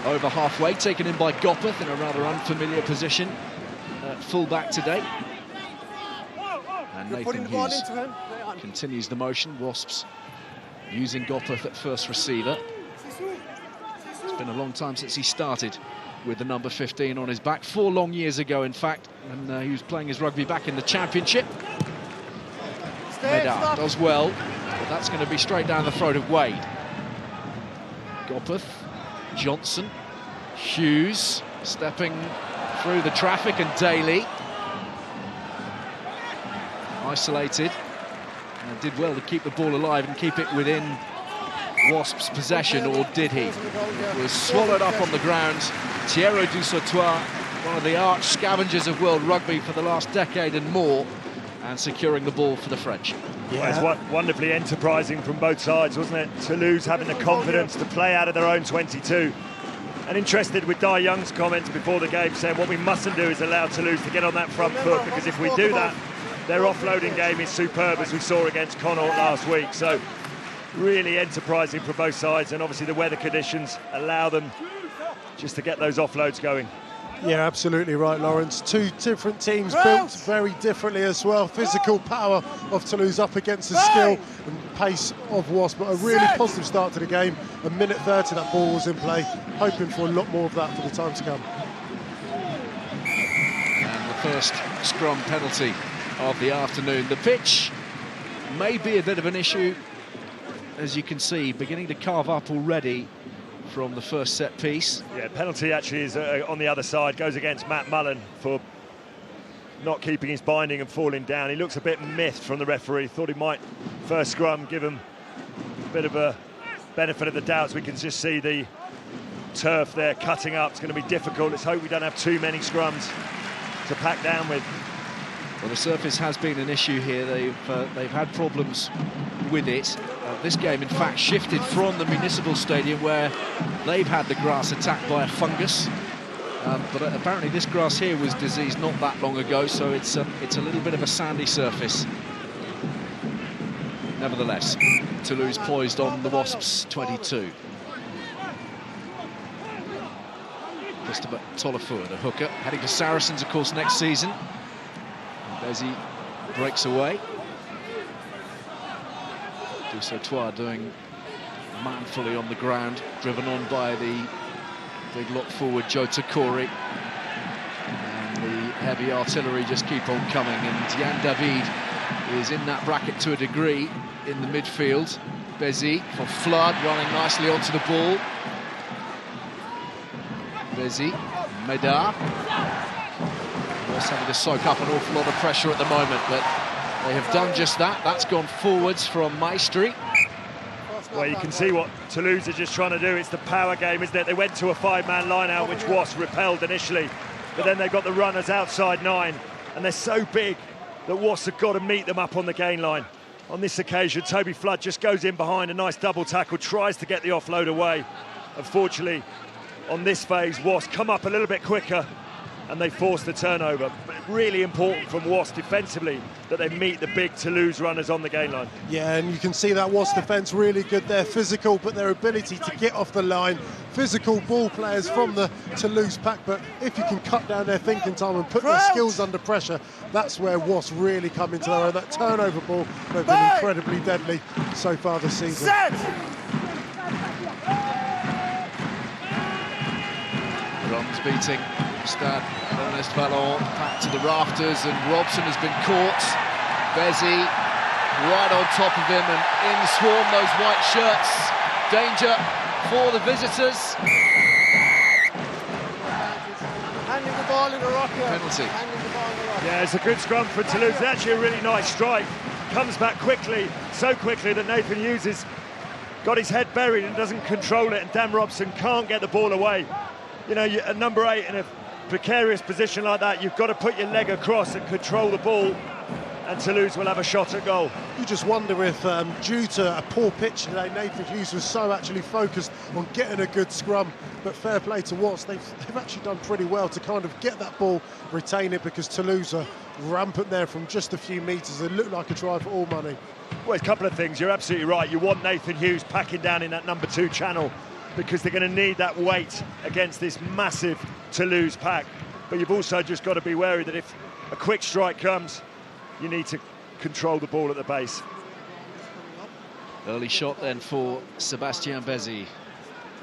over halfway, taken in by Gopeth in a rather unfamiliar position. Full-back today. And Nathan Hughes continues the motion. Wasps using Gopeth at first receiver. It's been a long time since he started with the number 15 on his back. 4 long years ago, in fact, and he was playing his rugby back in the Championship. Medard does well, but that's going to be straight down the throat of Wade. Gopeth, Johnson, Hughes stepping through the traffic, and Daly isolated and did well to keep the ball alive and keep it within Wasps' possession, or did he? It was swallowed up on the ground. Thierry Dusautoir, one of the arch scavengers of world rugby for the last decade and more, and securing the ball for the French. Yeah, well, it's wonderfully enterprising from both sides, wasn't it? Toulouse having the confidence to play out of their own 22. And interested with Dai Young's comments before the game, saying what we mustn't do is allow Toulouse to get on that front foot, because if we do that, their offloading game is superb, as we saw against Connaught last week. So really enterprising for both sides, and obviously the weather conditions allow them just to get those offloads going. Yeah, absolutely right, Lawrence. 2 different teams built very differently as well. Physical power of Toulouse up against the skill and pace of Wasps, but a really positive start to the game. A minute 30 that ball was in play, hoping for a lot more of that for the time to come. And the first scrum penalty of the afternoon. The pitch may be a bit of an issue, as you can see, beginning to carve up already from the first set piece. Yeah, penalty actually is on the other side, goes against Matt Mullen for not keeping his binding and falling down. He looks a bit miffed from the referee, thought he might, first scrum, give him a bit of a benefit of the doubts. We can just see the turf there cutting up. It's going to be difficult. Let's hope we don't have too many scrums to pack down with. Well, the surface has been an issue here. They've had problems with it. This game, in fact, shifted from the Municipal Stadium, where they've had the grass attacked by a fungus. But apparently this grass here was diseased not that long ago, so it's a little bit of a sandy surface. Nevertheless, Toulouse poised on the Wasps' 22. Christopher Tolafur, the hooker, heading to Saracens, of course, next season. Bezzy breaks away. Dusautoir doing manfully on the ground, driven on by the big lock forward Joe Takori. And the heavy artillery just keep on coming, and Yann David is in that bracket to a degree in the midfield. Bezzy for Flood, running nicely onto the ball. Bezzy, Medard. Having to soak up an awful lot of pressure at the moment, but they have done just that. That's gone forwards from Maestri. Well, you can see what Toulouse are just trying to do. It's the power game, isn't it? They went to a 5-man line-out, which was repelled initially, but then they've got the runners outside 9, and they're so big that Wasps have got to meet them up on the gain line. On this occasion, Toby Flood just goes in behind, a nice double tackle, tries to get the offload away. Unfortunately, on this phase, Wasps come up a little bit quicker, and they force the turnover. But really important from Wasps defensively that they meet the big Toulouse runners on the gain line. Yeah, and you can see that Wasps defence really good. They're physical, but their ability to get off the line. Physical ball players from the Toulouse pack, but if you can cut down their thinking time and put their skills under pressure, that's where Wasps really come into their own. That turnover ball, they've been incredibly deadly so far this season. Drums beating. Stade Ernest Vallon back to the rafters, and Robson has been caught. Bezzy right on top of him, and in swarm those white shirts. Danger for the visitors. Handing the ball in the rock here. Penalty. Yeah, it's a good scrum for Toulouse. It's actually a really nice strike. Comes back quickly, so quickly that Nathan Hughes has got his head buried and doesn't control it, and Dan Robson can't get the ball away. You know, at number 8 in a precarious position like that, you've got to put your leg across and control the ball, and Toulouse will have a shot at goal. You just wonder if, due to a poor pitch today, Nathan Hughes was so actually focused on getting a good scrum. But fair play to Watts, they've actually done pretty well to kind of get that ball, retain it, because Toulouse are rampant there from just a few metres. It looked like a try for all money. Well, a couple of things. You're absolutely right. You want Nathan Hughes packing down in that number 2 channel because they're going to need that weight against this massive Toulouse pack. But you've also just got to be wary that if a quick strike comes, you need to control the ball at the base. Early shot then for Sébastien Bézi,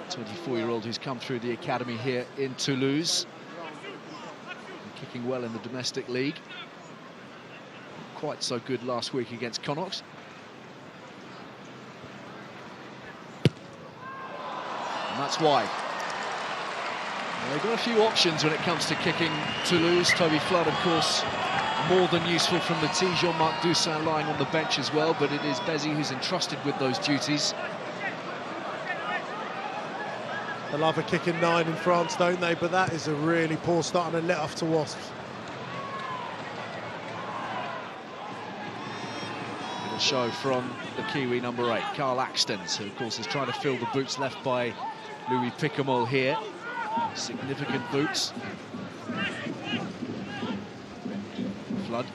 24-year-old who's come through the academy here in Toulouse. And kicking well in the domestic league. Quite so good last week against Connacht. And that's wide. They've got a few options when it comes to kicking Toulouse. Toby Flood, of course, more than useful from the tee. Jean-Marc Doussin lying on the bench as well, but it is Bézi who's entrusted with those duties. They love a kicking 9 in France, don't they? But that is a really poor start and a let-off to Wasps. Little show from the Kiwi number 8, Carl Axtons, who, of course, is trying to fill the boots left by Louis Picamol here. Significant boots. Flood.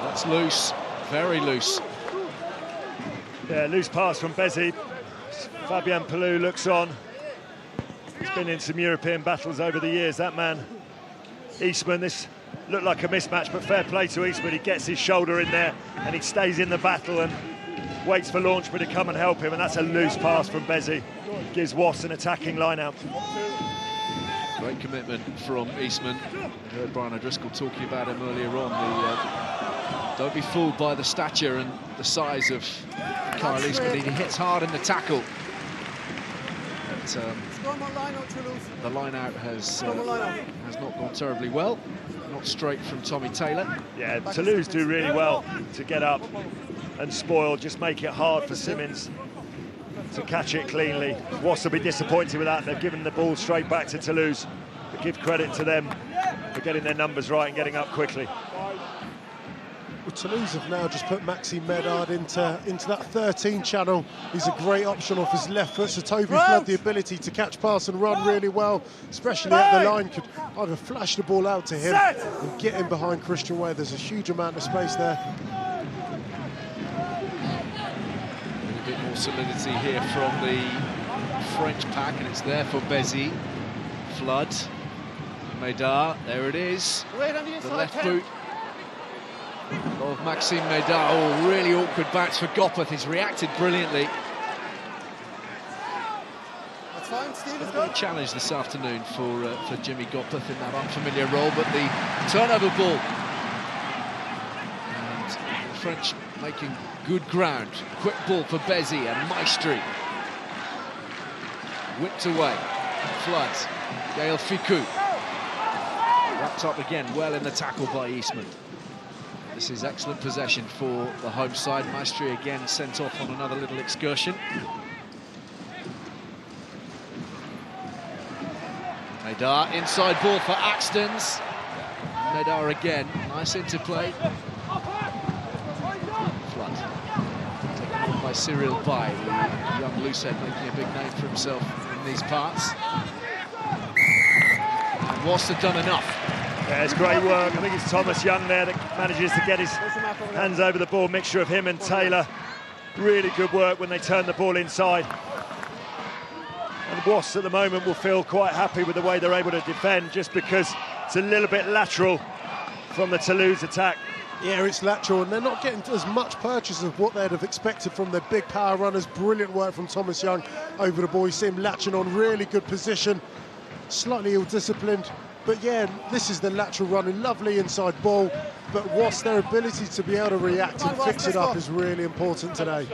That's loose, very loose. Yeah, loose pass from Bézi. Fabien Pelou looks on. He's been in some European battles over the years, that man. Eastman, this looked like a mismatch, but fair play to Eastman. He gets his shoulder in there and he stays in the battle and waits for Launchbury to come and help him, and that's a loose pass from Bézi. Gives Wasps an attacking line-out. Great commitment from Eastman. I heard Brian O'Driscoll talking about him earlier on. Don't be fooled by the stature and the size of Kyle Eastman. He hits hard in the tackle. But, the line-out has not gone terribly well. Not straight from Tommy Taylor. Yeah, Toulouse do really well to get up and spoil, just make it hard for Simmons to catch it cleanly. Wasps will be disappointed with that. They've given the ball straight back to Toulouse, but give credit to them for getting their numbers right and getting up quickly. Well, Toulouse have now just put Maxime Medard into that 13 channel. He's a great option off his left foot, so Toby Flood the ability to catch, pass and run really well, especially at the line, could either flash the ball out to him and get in behind Christian Ware. There's a huge amount of space there. A bit more solidity here from the French pack, and it's there for Bézi. Flood, Medard, there it is. The left boot of Maxime Medard. Oh, really awkward bounce for Gopeth. He's reacted brilliantly. That's fine, Steve, it's A challenge this afternoon for Jimmy Gopeth in that unfamiliar role, but the turnover ball. And the French making good ground. Quick ball for Bézi and Maestri. Whipped away. Flood. Gaël Ficou. Wrapped up again, well in the tackle by Eastman. This is excellent possession for the home side. Maestri again sent off on another little excursion. Medard, inside ball for Axtons. Medard again, nice interplay. Flood. Taken on by Cyril Bay, the young loosehead making a big name for himself in these parts. And Wasps have done enough. Yeah, it's great work. I think it's Thomas Young there that manages to get his hands over the ball. Mixture of him and Taylor. Really good work when they turn the ball inside. And Wasps at the moment will feel quite happy with the way they're able to defend, just because it's a little bit lateral from the Toulouse attack. Yeah, it's lateral, and they're not getting as much purchase of what they'd have expected from their big power runners. Brilliant work from Thomas Young over the ball. You see him latching on, really good position, slightly ill-disciplined. But yeah, this is the lateral running, lovely inside ball. But Wasps, their ability to be able to react and fix it up is really important today.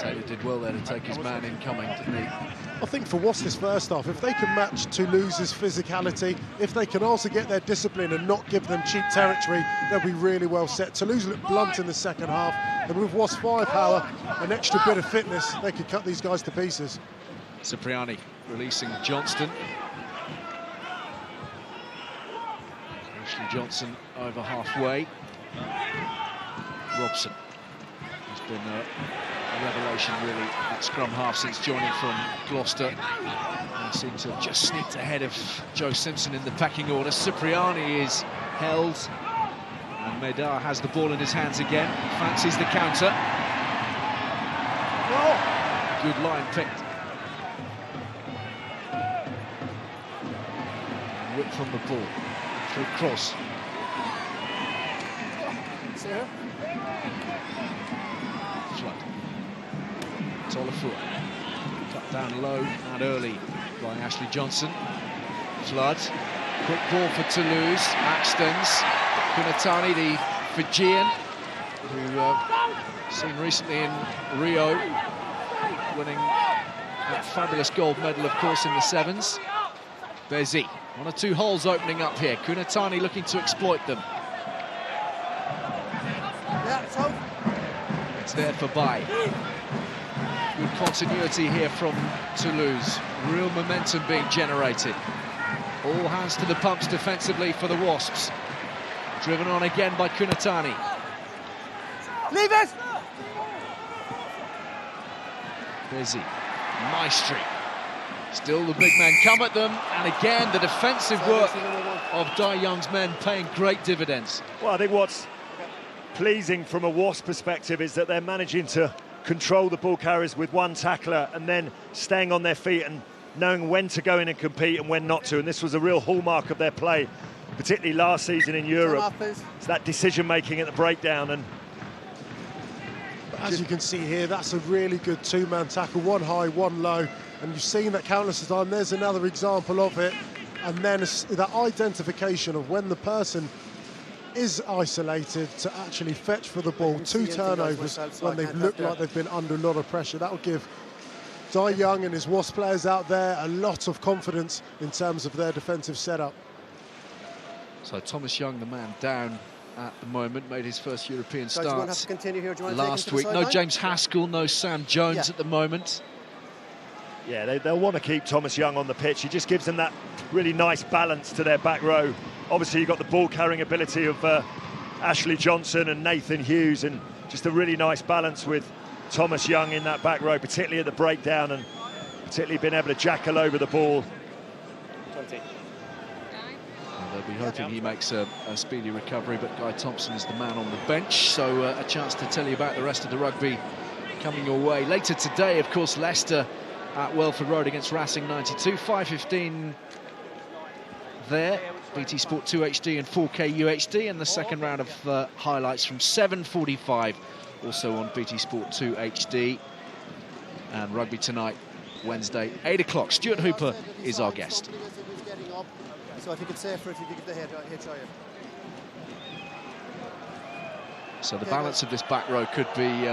Taylor did well there to take his man incoming, didn't he? I think for Wasps this first half, if they can match Toulouse's physicality, if they can also get their discipline and not give them cheap territory, they'll be really well set. Toulouse looked blunt in the second half, and with Wasps' firepower, an extra bit of fitness, they could cut these guys to pieces. Cipriani releasing Johnston. Ashley Johnson over halfway. Robson, who's been a revelation really at scrum half since joining from Gloucester. And seemed to have just sneaked ahead of Joe Simpson in the pecking order. Cipriani is held, and Medard has the ball in his hands again, fancies the counter. Good line picked. Whip from the ball, through cross. Flood. Tolafua. Cut down low and early by Ashley Johnson. Flood. Quick ball for Toulouse. Axtons. Kunatani, the Fijian, who seen recently in Rio, winning that fabulous gold medal, of course, in the sevens. Bezi. One or two holes opening up here. Kunatani looking to exploit them. It's there for Bai. Good continuity here from Toulouse. Real momentum being generated. All hands to the pumps defensively for the Wasps. Driven on again by Kunatani. Leave it! Bezi. Maestri. Still the big men come at them, and again the defensive work of Dai Young's men paying great dividends. Well, I think what's pleasing from a Wasp perspective is that they're managing to control the ball carriers with one tackler and then staying on their feet and knowing when to go in and compete and when not to. And this was a real hallmark of their play, particularly last season in Europe. It's that decision-making at the breakdown. And as you can see here, that's a really good two-man tackle, one high, one low, and you've seen that countless of times. There's another example of it, and then that identification of when the person is isolated to actually fetch for the ball. Two turnovers when they've looked like they've been under a lot of pressure. That will give Dai Young and his Wasp players out there a lot of confidence in terms of their defensive setup. So Thomas Young, the man down at the moment, made his first European So do you want start to continue here? Do you want last to take week. him to the No sideline? James Haskell, no Sam Jones at the moment. yeah, they'll want to keep Thomas Young on the pitch. He just gives them that really nice balance to their back row. Obviously, you've got the ball-carrying ability of Ashley Johnson and Nathan Hughes, and just a really nice balance with Thomas Young in that back row, particularly at the breakdown, and particularly being able to jackal over the ball. 20. They'll be hoping he makes a speedy recovery, but Guy Thompson is the man on the bench, so a chance to tell you about the rest of the rugby coming your way. Later today, of course, Leicester at Welford Road against Racing 92, 5:15 there. BT Sport 2 HD and 4K UHD, and the second round of highlights from 7:45, also on BT Sport 2 HD. And rugby tonight, Wednesday, 8 o'clock. Stuart Hooper is our guest. So I think it's safer if you give the head higher. So the balance of this back row could be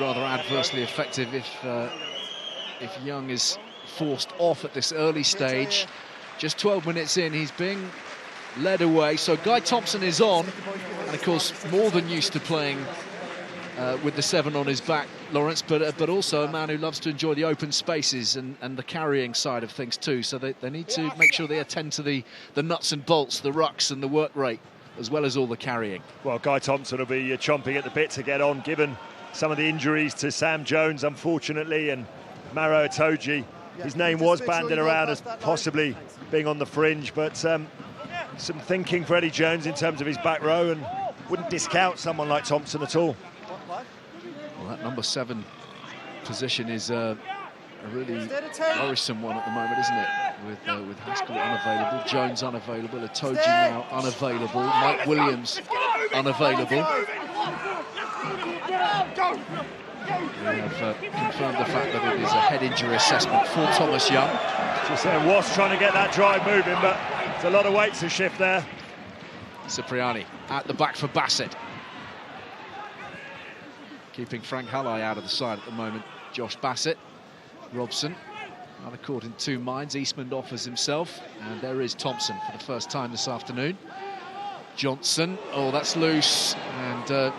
rather adversely effective if Young is forced off at this early stage. Just 12 minutes in, he's being led away. So Guy Thompson is on, and of course more than used to playing with the 7 on his back, Lawrence, but also a man who loves to enjoy the open spaces and the carrying side of things too. So they need to make sure they attend to the nuts and bolts, the rucks and the work rate, as well as all the carrying. Well, Guy Thompson will be chomping at the bit to get on, given some of the injuries to Sam Jones, unfortunately, and Maro Itoje. His name was banded around as possibly being on the fringe, but some thinking for Eddie Jones in terms of his back row, and wouldn't discount someone like Thompson at all. Well, that number 7 position is a really worrisome one at the moment, isn't it? With Haskell unavailable, Jones unavailable, Itoje now unavailable, Mike Williams unavailable. We have confirmed the fact that it is a head injury assessment for Thomas Young. Just saying, Wasps trying to get that drive moving, but there's a lot of weight to shift there. Cipriani at the back for Bassett. Keeping Frank Halley out of the side at the moment. Josh Bassett, Robson, another caught in two minds. Eastman offers himself, and there is Thompson for the first time this afternoon. Johnson, oh, that's loose, and not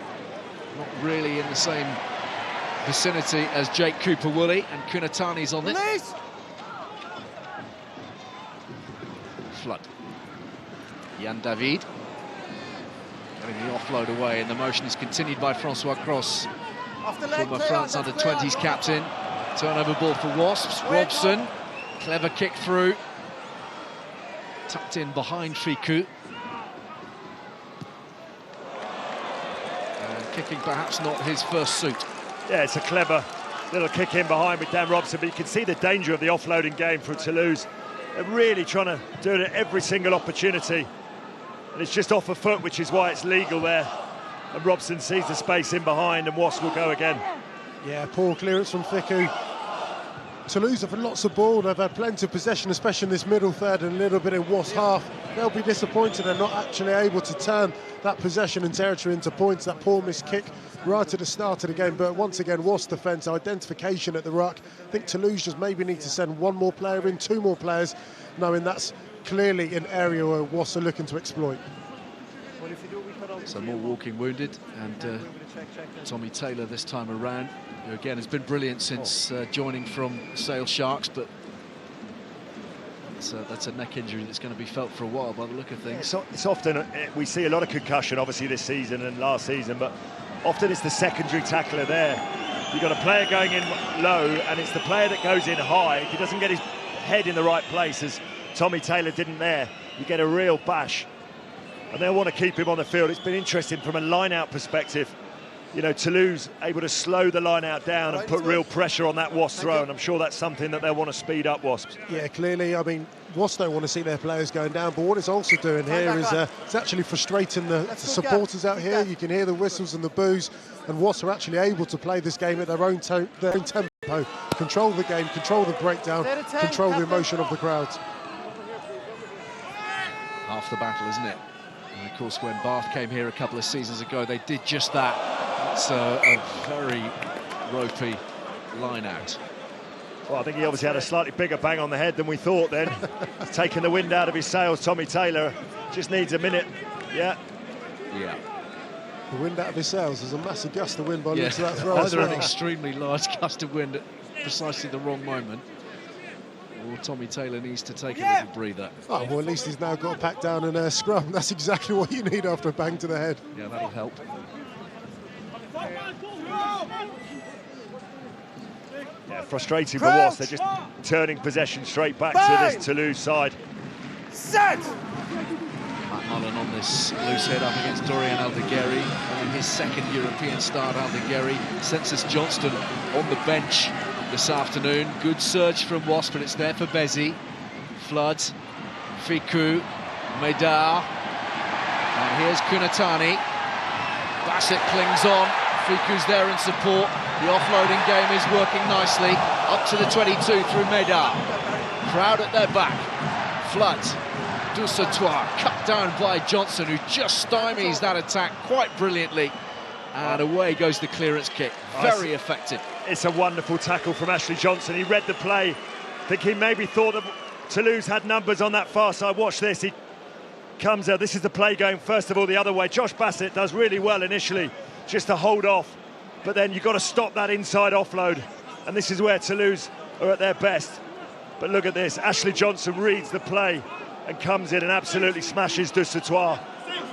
really in the same vicinity as Jake Cooper-Woolley, and Kunatani's on it. Flood. Yann David getting the offload away, and the motion is continued by Francois Cross, former France under-20s captain. Turnover ball for Wasps. Robson, clever kick through, tucked in behind Ficou. kicking perhaps not his first suit. Yeah, it's a clever little kick in behind with Dan Robson, but you can see the danger of the offloading game for Toulouse. They're really trying to do it at every single opportunity. And it's just off a foot, which is why it's legal there. And Robson sees the space in behind, and Wasps will go again. Yeah, poor clearance from Fickou. Toulouse have had lots of ball, they've had plenty of possession, especially in this middle third and a little bit in Wasps half. They'll be disappointed they're not actually able to turn that possession and territory into points. That poor missed kick right at the start of the game, but once again, Wasps defence, identification at the ruck. I think Toulouse just maybe need to send one more player in, two more players, knowing that's clearly an area where Wasps are looking to exploit. So more walking wounded, and Tommy Taylor this time around, who again has been brilliant since joining from Sale Sharks, but that's a neck injury that's going to be felt for a while by the look of things. Yeah, it's often, we see a lot of concussion obviously this season and last season, but often it's the secondary tackler there. You've got a player going in low, and it's the player that goes in high. If he doesn't get his head in the right place, as Tommy Taylor didn't there, you get a real bash. And they'll want to keep him on the field. It's been interesting from a line-out perspective. You know, Toulouse able to slow the line-out down and put real pressure on that Wasps throw, and I'm sure that's something that they'll want to speed up, Wasps. Yeah, clearly, I mean, Wasps don't want to see their players going down, but what it's also doing here is it's actually frustrating the supporters out here. You can hear the whistles and the boos, and Wasps are actually able to play this game at their own tempo, control the game, control the breakdown, control the emotion of the crowds. Half the battle, isn't it? And of course, when Bath came here a couple of seasons ago, they did just that. It's a very ropey line out. Well, I think he obviously had a slightly bigger bang on the head than we thought then. Taking the wind out of his sails, Tommy Taylor just needs a minute. Yeah. Yeah. The wind out of his sails. There's a massive gust of wind by the looks of that throw. Either an extremely large gust of wind at precisely the wrong moment, or Tommy Taylor needs to take a little breather. Oh, well, at least he's now got to pack down and scrum. That's exactly what you need after a bang to the head. Yeah, that'll help. Yeah, frustrating for Wasps. They're just turning possession straight back to this Toulouse side. Set! Matt Mullen on this loose head up against Dorian Aldegheri. In his second European start, Aldegheri. Census Johnston on the bench this afternoon. Good surge from Wasps, but it's there for Bézi. Flood, Fickou, Medard. And here's Kunatani. Bassett clings on. Fikkou's there in support. The offloading game is working nicely. Up to the 22 through Medard. Crowd at their back. Flood, Dusautoir, cut down by Johnson, who just stymies that attack quite brilliantly. And away goes the clearance kick. Very effective. It's a wonderful tackle from Ashley Johnson. He read the play. I think he maybe thought that Toulouse had numbers on that far side. Watch this. He comes out. This is the play going, first of all, the other way. Josh Bassett does really well initially, just to hold off. But then you've got to stop that inside offload. And this is where Toulouse are at their best. But look at this. Ashley Johnson reads the play and comes in and absolutely smashes Dusautoir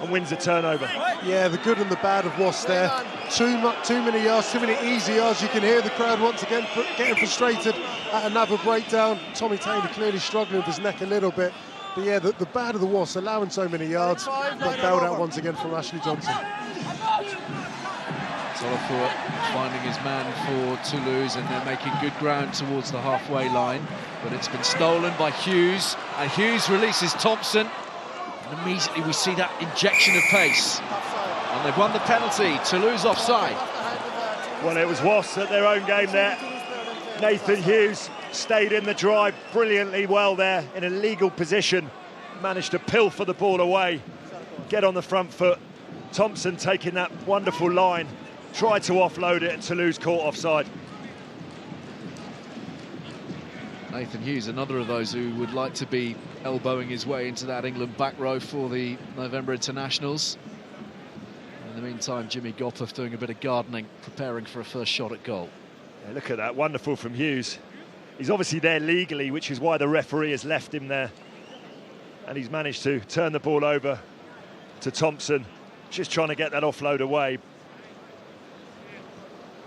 and wins the turnover. Yeah, the good and the bad of Wasps there. Too many yards, too many easy yards. You can hear the crowd once again getting frustrated at another breakdown. Tommy Taylor clearly struggling with his neck a little bit. But yeah, the bad of the Wasps, allowing so many yards, but bailed out once again from Ashley Johnson. Solifour finding his man for Toulouse, and they're making good ground towards the halfway line. But it's been stolen by Hughes, and Hughes releases Thompson. And immediately we see that injection of pace. And they've won the penalty. Toulouse offside. Well, it was Wasps at their own game there. Nathan Hughes stayed in the drive brilliantly well there in a legal position. Managed to pilfer the ball away, get on the front foot. Thompson taking that wonderful line, tried to offload it, and Toulouse caught offside. Nathan Hughes, another of those who would like to be elbowing his way into that England back row for the November internationals. In the meantime, Jimmy Gopperth doing a bit of gardening, preparing for a first shot at goal. Yeah, look at that, wonderful from Hughes. He's obviously there legally, which is why the referee has left him there. And he's managed to turn the ball over to Thompson, just trying to get that offload away.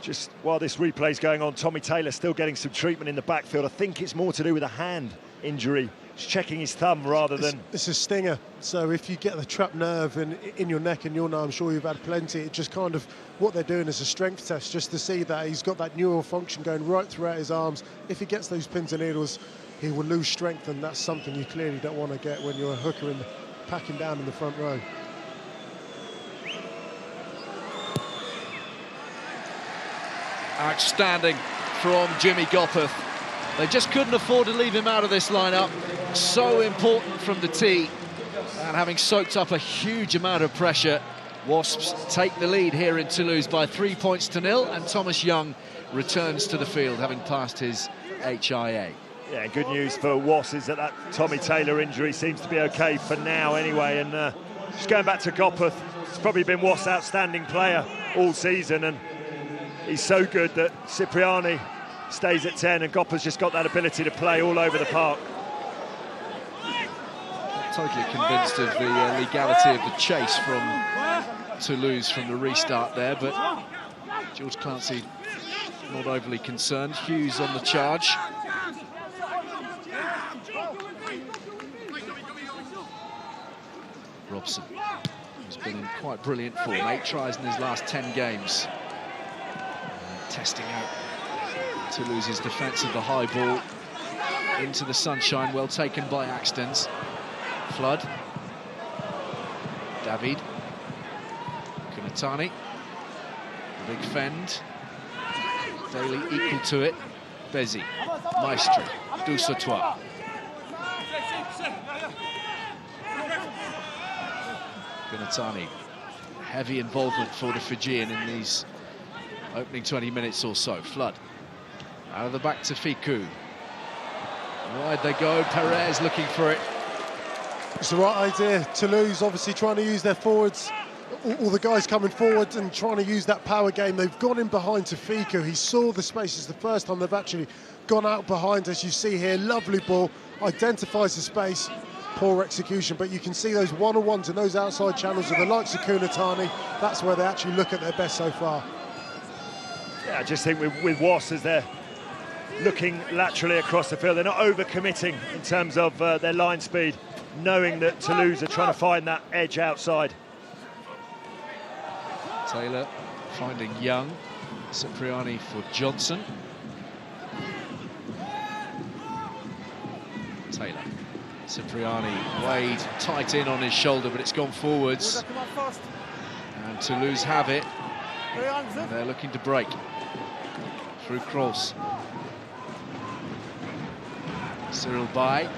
Just while this replay's going on, Tommy Taylor still getting some treatment in the backfield. I think it's more to do with a hand injury He's checking his thumb rather than... It's a stinger, so if you get the trapped nerve in your neck, and you'll know, I'm sure you've had plenty, it just kind of, what they're doing is a strength test, just to see that he's got that neural function going right throughout his arms. If he gets those pins and needles, he will lose strength, and that's something you clearly don't want to get when you're a hooker packing down in the front row. Outstanding from Jimmy Gopperth. They just couldn't afford to leave him out of this lineup. So important from the tee. And having soaked up a huge amount of pressure, Wasps take the lead here in Toulouse by 3 points to 0, and Thomas Young returns to the field, having passed his HIA. Yeah, good news for Wasps is that Tommy Taylor injury seems to be okay for now anyway. And just going back to Gopperth, he's probably been Wasps' outstanding player all season, and he's so good that Cipriani stays at 10, and Gopperth's just got that ability to play all over the park. Not totally convinced of the legality of the chase from Toulouse from the restart there, but George Clancy not overly concerned. Hughes on the charge. Robson, who's been in quite brilliant form, 8 tries in his last 10 games. Testing out Toulouse's defence of the high ball into the sunshine, well taken by Axtons. Flood, David, Kunatani, big fend, Daly equal to it, Bezzi, Maestri, Douce-Sautois. Kunatani, heavy involvement for the Fijian in these opening 20 minutes or so. Flood, out of the back to Fiku. Wide they go, Perez looking for it. It's the right idea. Toulouse obviously trying to use their forwards, all the guys coming forward and trying to use that power game. They've gone in behind to Fiku. He saw the spaces the first time they've actually gone out behind, as you see here. Lovely ball, identifies the space. Poor execution, but you can see those one-on-ones in those outside channels of the likes of Kunatani. That's where they actually look at their best so far. Yeah, I just think with Wasps, as they're looking laterally across the field, they're not over-committing in terms of their line speed, knowing that Toulouse are trying to find that edge outside. Taylor finding Young, Cipriani for Johnson. Taylor, Cipriani, Wade tight in on his shoulder, but it's gone forwards. And Toulouse have it. And they're looking to break through Kroos. Cyril Bay.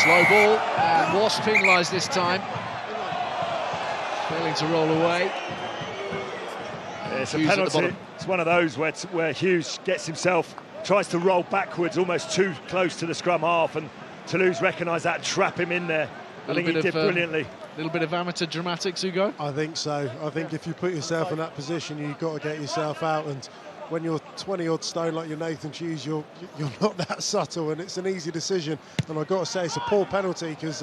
Slow ball, and Wasp penalised this time. Failing to roll away. It's a penalty. It's one of those where Hughes gets himself, tries to roll backwards almost too close to the scrum half, and Toulouse recognise that and trap him in there. I think he did brilliantly. A little bit of amateur dramatics, Hugo? I think so. I think if you put yourself in that position, you've got to get yourself out, and when you're 20-odd stone like you're Nathan Hughes, you're not that subtle, and it's an easy decision. And I've got to say, it's a poor penalty, because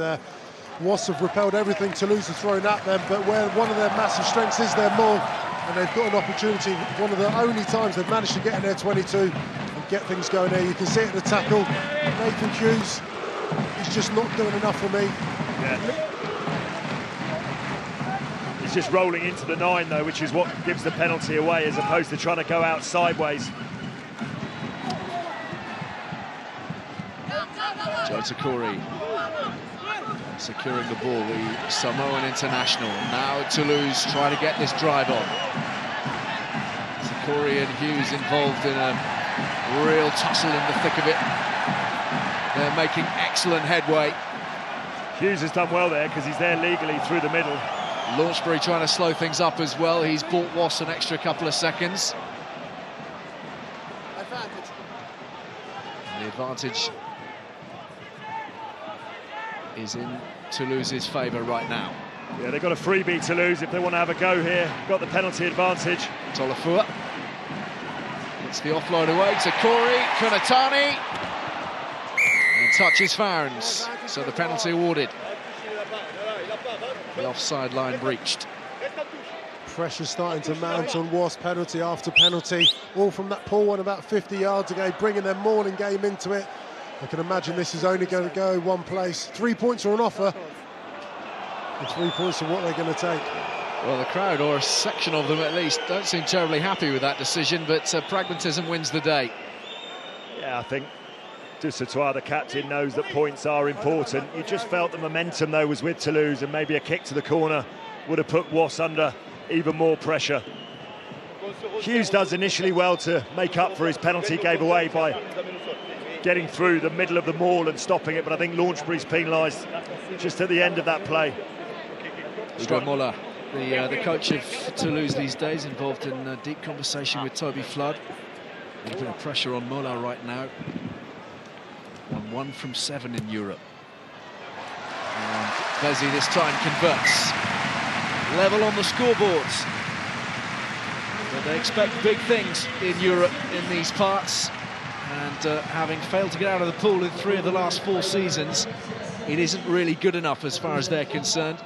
Wasps have repelled everything Toulouse has thrown at them, but where one of their massive strengths is their maul, and they've got an opportunity, one of the only times they've managed to get in their 22 and get things going there. You can see it in the tackle. Nathan Hughes, he's just not doing enough for me. Yeah. He's just rolling into the 9 though, which is what gives the penalty away, as opposed to trying to go out sideways. Joe Takori securing the ball, the Samoan international. Now Toulouse trying to get this drive on. Takori and Hughes involved in a real tussle in the thick of it. They're making excellent headway. Hughes has done well there because he's there legally through the middle. Launchbury trying to slow things up as well. He's bought Wasps an extra couple of seconds. And the advantage is in Toulouse's favour right now. Yeah, they've got a freebie Toulouse if they want to have a go here. Got the penalty advantage. Tolofua. It's the offload away to Corey, Kunatani. And touches Founds. So the penalty awarded. The offside line breached. Pressure starting to mount on Wasps, penalty after penalty, all from that poor one about 50 yards ago, bringing their mauling game into it. I can imagine this is only going to go one place. 3 points are on offer, and 3 points are what they're going to take. Well, the crowd, or a section of them at least, don't seem terribly happy with that decision, but pragmatism wins the day. Yeah, I think Dusatois, the captain, knows that points are important. You just felt the momentum, though, was with Toulouse, and maybe a kick to the corner would have put Wasps under even more pressure. Hughes does initially well to make up for his penalty he gave away by getting through the middle of the maul and stopping it, but I think Launchbury's penalised just at the end of that play. Hugo Mola, the coach of Toulouse these days, involved in a deep conversation with Toby Flood. A bit of pressure on Mola right now. 1 from 7 in Europe. And Vezi this time converts. Level on the scoreboards. But they expect big things in Europe in these parts. And having failed to get out of the pool in 3 of the last 4 seasons, it isn't really good enough as far as they're concerned.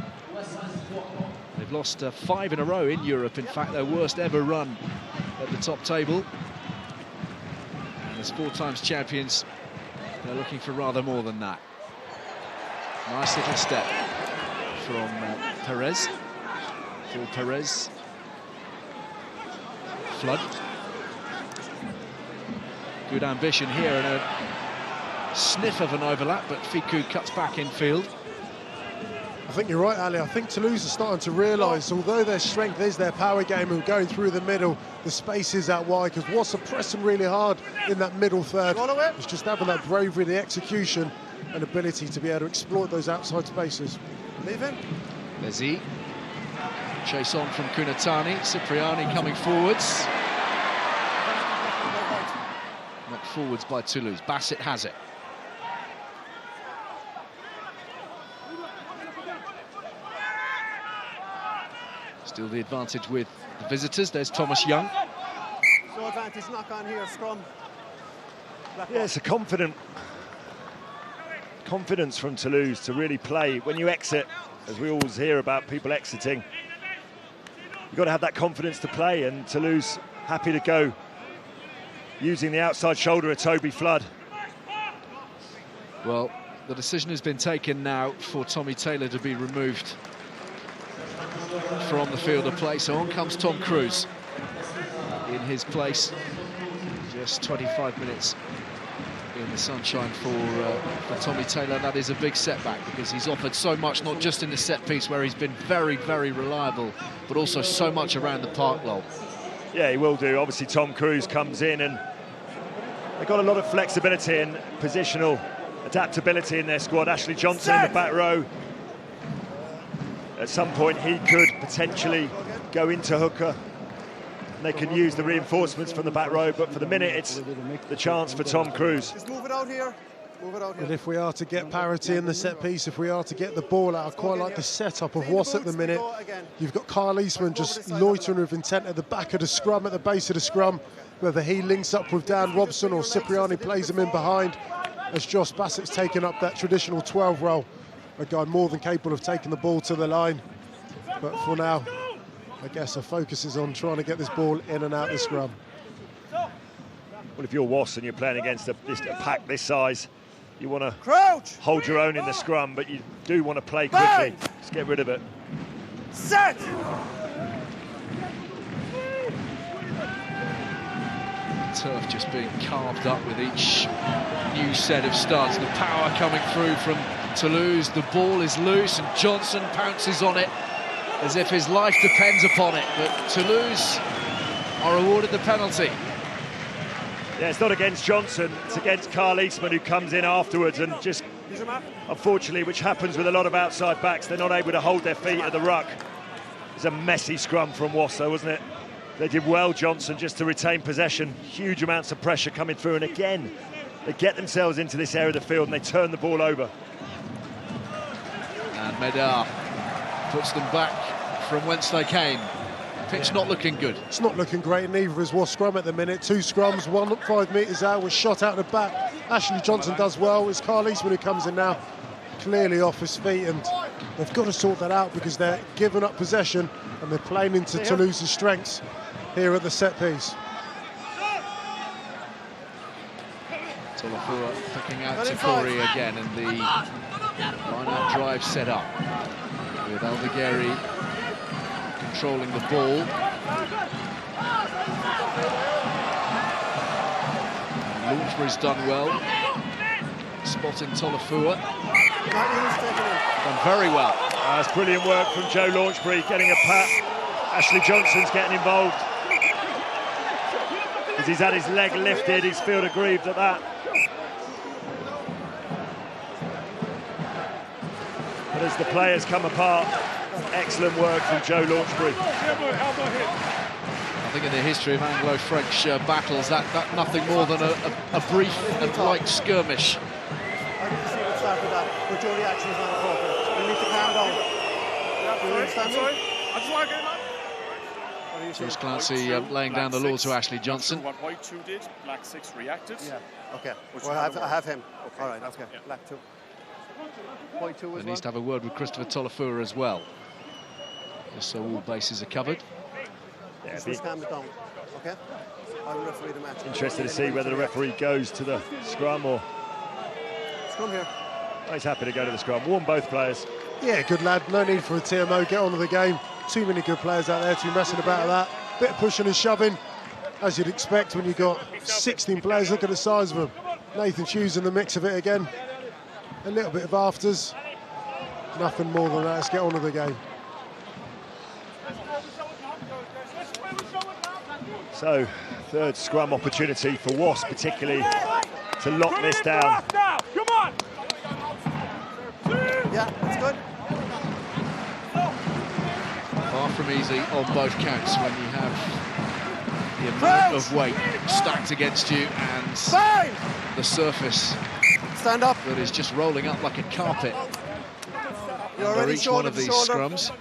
They've lost 5 in a row in Europe, in fact their worst ever run at the top table. And as 4 times champions, they're looking for rather more than that. Nice little step from Perez. Paul Perez. Flood. Good ambition here and a sniff of an overlap, but Ficou cuts back infield. I think you're right, Ali. I think Toulouse are starting to realise, although their strength is their power game and going through the middle, the space is out wide, because Wasps are pressing really hard in that middle third. It's just having that bravery, the execution and ability to be able to exploit those outside spaces. Leaving. Vezi. Chase on from Kunatani. Cipriani coming forwards. Knocked forwards by Toulouse. Bassett has it. Still the advantage with the visitors. There's Thomas Young. So advantage knock on here, scrum. Yeah, it's a confidence from Toulouse to really play. When you exit, as we always hear about people exiting, you've got to have that confidence to play, and Toulouse happy to go using the outside shoulder of Toby Flood. Well, the decision has been taken now for Tommy Taylor to be removed from the field of play, so on comes Tom Cruise in his place. Just 25 minutes in the sunshine for Tommy Taylor. That is a big setback, because he's offered so much, not just in the set piece where he's been very, very reliable, but also so much around the park, Lol. Yeah, he will do. Obviously, Tom Cruise comes in, and they've got a lot of flexibility and positional adaptability in their squad. Ashley Johnson in the back row. At some point, he could potentially go into hooker, and they can use the reinforcements from the back row, but for the minute, it's the chance for Tom Cruise. Just move it out here. Move it out here. And if we are to get parity in the set piece, if we are to get the ball out, I quite like the setup of Wasps at the minute. You've got Kyle Eastman just loitering with intent at the back of the scrum, at the base of the scrum, whether he links up with Dan Robson or Cipriani plays him in behind, as Josh Bassett's taken up that traditional 12 role. A guy more than capable of taking the ball to the line. But for now, I guess the focus is on trying to get this ball in and out the scrum. Well, if you're Wasps and you're playing against a pack this size, you want to hold your own in the scrum, but you do want to play quickly. Just get rid of it. Set! Turf just being carved up with each new set of studs. The power coming through from Toulouse. The ball is loose and Johnson pounces on it as if his life depends upon it. But Toulouse are awarded the penalty. Yeah, it's not against Johnson, it's against Carl Eastman, who comes in afterwards and just, unfortunately, which happens with a lot of outside backs, they're not able to hold their feet at the ruck. It's a messy scrum from Wasps, wasn't it? They did well, Johnson, just to retain possession. Huge amounts of pressure coming through, and again, they get themselves into this area of the field and they turn the ball over. And Medar puts them back from whence they came. Pitch not looking good. It's not looking great, neither is Wasps scrum at the minute. 2 scrums, 1 5 metres out, was shot out the back. Ashley Johnson does well. It's Carl Eastman who comes in now, clearly off his feet, and They've got to sort that out because they're giving up possession and they're playing into Toulouse's strengths here at the set piece. Tolofua picking out Takori again, and the line-out drive set up with Aldegheri controlling the ball. Launchbury's done well, spotting Tolofua. Done very well. That's brilliant work from Joe Launchbury, getting a pat. Ashley Johnson's getting involved. As he's had his leg lifted, he's field aggrieved at that. But as the players come apart, excellent work from Joe Launchbury. I think in the history of Anglo-French battles, that nothing more than a brief and light skirmish. I didn't see what started that, but your reaction is not appropriate. We need to calm down. Do you understand me? I just want to get him out. Josh Clancy laying down the law to Ashley Johnson. What white 2 did, black 6 reacted. Yeah, okay. Which Well, I have him. Okay, all right, okay. Yeah. Black 2. White 2 There as needs to well. have a word with Christopher Tolofua as well, just so all bases are covered. Yeah, Just calm it down, okay? I will referee the match. interested to see whether the referee goes to the scrum or... Scrum here. Oh, he's happy to go to the scrum. Warn both players. Yeah, good lad. No need for a TMO. Get on with the game. Too many good players out there to be messing about that. Bit of pushing and shoving, as you'd expect when you've got 16 players. Look at the size of them. Nathan Hughes in the mix of it again. A little bit of afters. Nothing more than that. Let's get on with the game. So, third scrum opportunity for Wasps, particularly to lock this down. Yeah, that's good. Far from easy on both counts when you have the amount of weight stacked against you and the surface Stand up. that is just rolling up like a carpet You're under already each one of shoulder to these shoulder. scrums.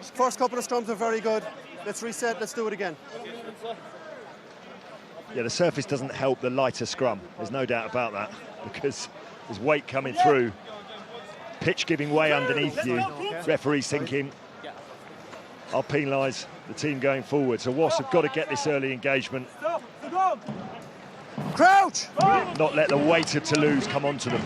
First couple of scrums are very good. Let's reset, let's do it again. Yeah, the surface doesn't help the lighter scrum. There's no doubt about that, because there's weight coming through, pitch giving way underneath you. Referee's thinking, I'll penalise the team going forward. So Wasps have got to get this early engagement. Crouch! Not let the weight of Toulouse come onto them.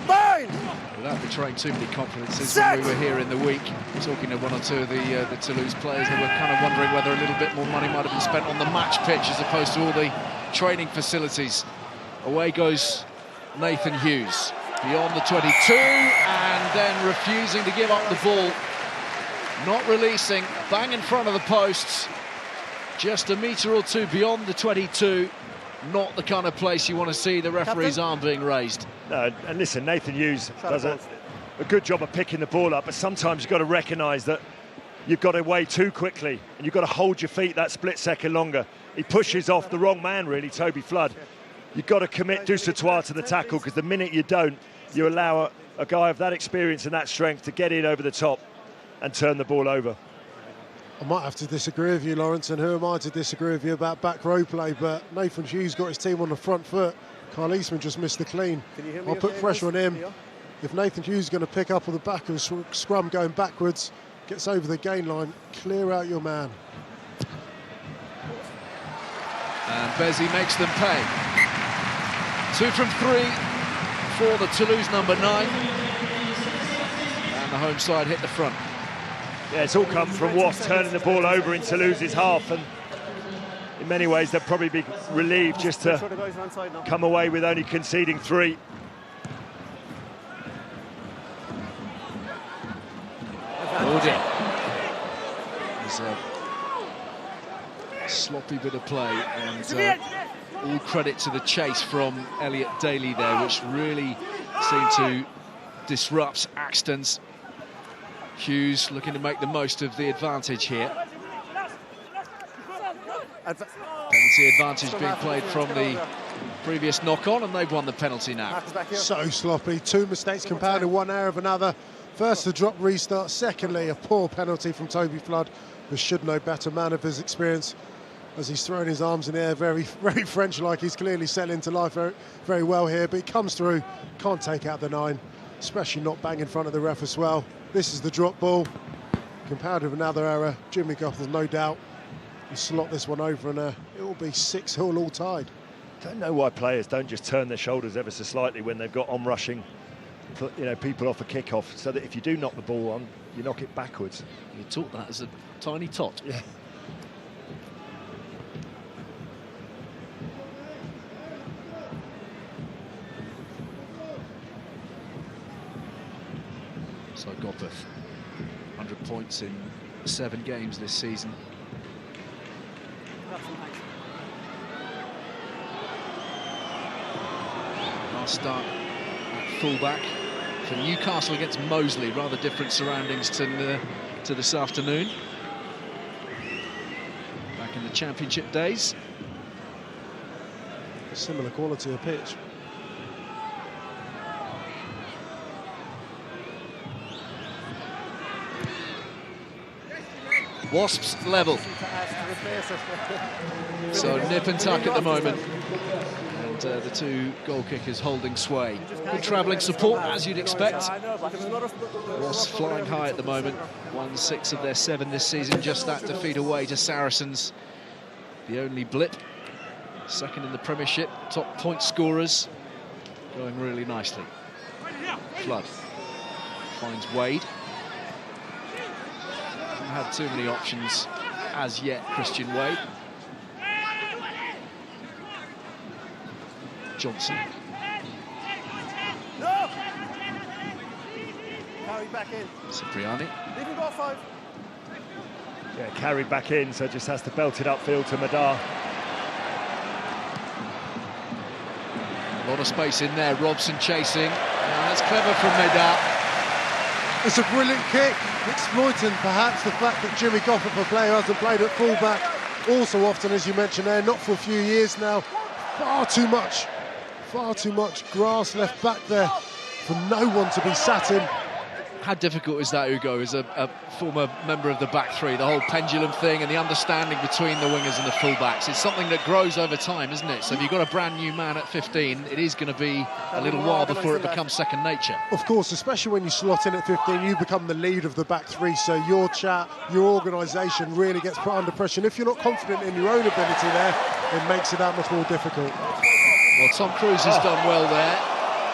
Without betraying too many confidences, when we were here in the week talking to one or two of the Toulouse players, they were kind of wondering whether a little bit more money might have been spent on the match pitch as opposed to all the training facilities. Away goes Nathan Hughes, beyond the 22, and then refusing to give up the ball. Not releasing, bang in front of the posts, just a metre or two beyond the 22. Not the kind of place you want to see the referee's arm being raised. No, and listen, Nathan Hughes does a good job of picking the ball up, but sometimes you've got to recognise that you've got away too quickly and you've got to hold your feet that split second longer. He pushes off the wrong man, really, Toby Flood. You've got to commit du sautoir to the tackle, because the minute you don't, you allow a guy of that experience and that strength to get in over the top and turn the ball over. I might have to disagree with you, Lawrence, and who am I to disagree with you about back row play, but Nathan Hughes got his team on the front foot. Kyle Eastman just missed the clean. I'll put pressure on him. If Nathan Hughes is going to pick up on the back of the scrum going backwards, gets over the gain line, clear out your man. And Bezzy makes them pay. 2 from 3 for the Toulouse number 9. And the home side hit the front. Yeah, it's all come from Wasps turning the ball over in Toulouse's half, and in many ways they'll probably be relieved just to come away with only conceding 3. Oh dear. There's a sloppy bit of play, and all credit to the chase from Elliot Daly there, which really seemed to disrupt Axton's. Hughes looking to make the most of the advantage here. Penalty advantage being played from the previous knock-on, and they've won the penalty now. So sloppy, 2 mistakes compounded, one error of another. First, the drop restart. Secondly, a poor penalty from Toby Flood, who should know better, man of his experience, as he's throwing his arms in the air, very, very French-like. He's clearly settled into life very, very well here, but he comes through, can't take out the 9. especially not bang in front of the ref as well. This is the drop ball. Compounded with another error. Jimmy Goff, there's no doubt, will slot this one over, and it will be 6-6 all tied. Don't know why players don't just turn their shoulders ever so slightly when they've got on-rushing, people off a kick-off, so that if you do knock the ball on, you knock it backwards. You taught that as a tiny tot. Yeah. So Gopeth, 100 points in 7 games this season. Last start at fullback for Newcastle against Moseley. Rather different surroundings to this afternoon. Back in the Championship days. Similar quality of pitch. Wasps level. So nip and tuck at the moment. And the 2 goal kickers holding sway. Good travelling support, as you'd expect. Wasps flying high at the moment. Won 6 of their 7 this season. Just that defeat away to Saracens. The only blip. Second in the Premiership. Top point scorers. Going really nicely. Flood finds Wade. Had too many options as yet, Christian Wade. Johnson. Carried back in. Cipriani. Leaving goal 5. Yeah, carried back in, so just has to belt it upfield to Madar. A lot of space in there. Robson chasing. That's clever from Madar. It's a brilliant kick, exploiting perhaps the fact that Jimmy Goff, a player, hasn't played at fullback all so often, as you mentioned there, not for a few years now. Far too much grass left back there for no one to be sat in. How difficult is that, Hugo, as a former member of the back three, the whole pendulum thing and the understanding between the wingers and the fullbacks? It's something that grows over time, isn't it? So if you've got a brand new man at 15, it is going to be a little while before it becomes second nature. Of course, especially when you slot in at 15, you become the lead of the back three, so your chat, your organisation really gets put under pressure. And if you're not confident in your own ability there, it makes it that much more difficult. Well, Tom Cruise has done well there.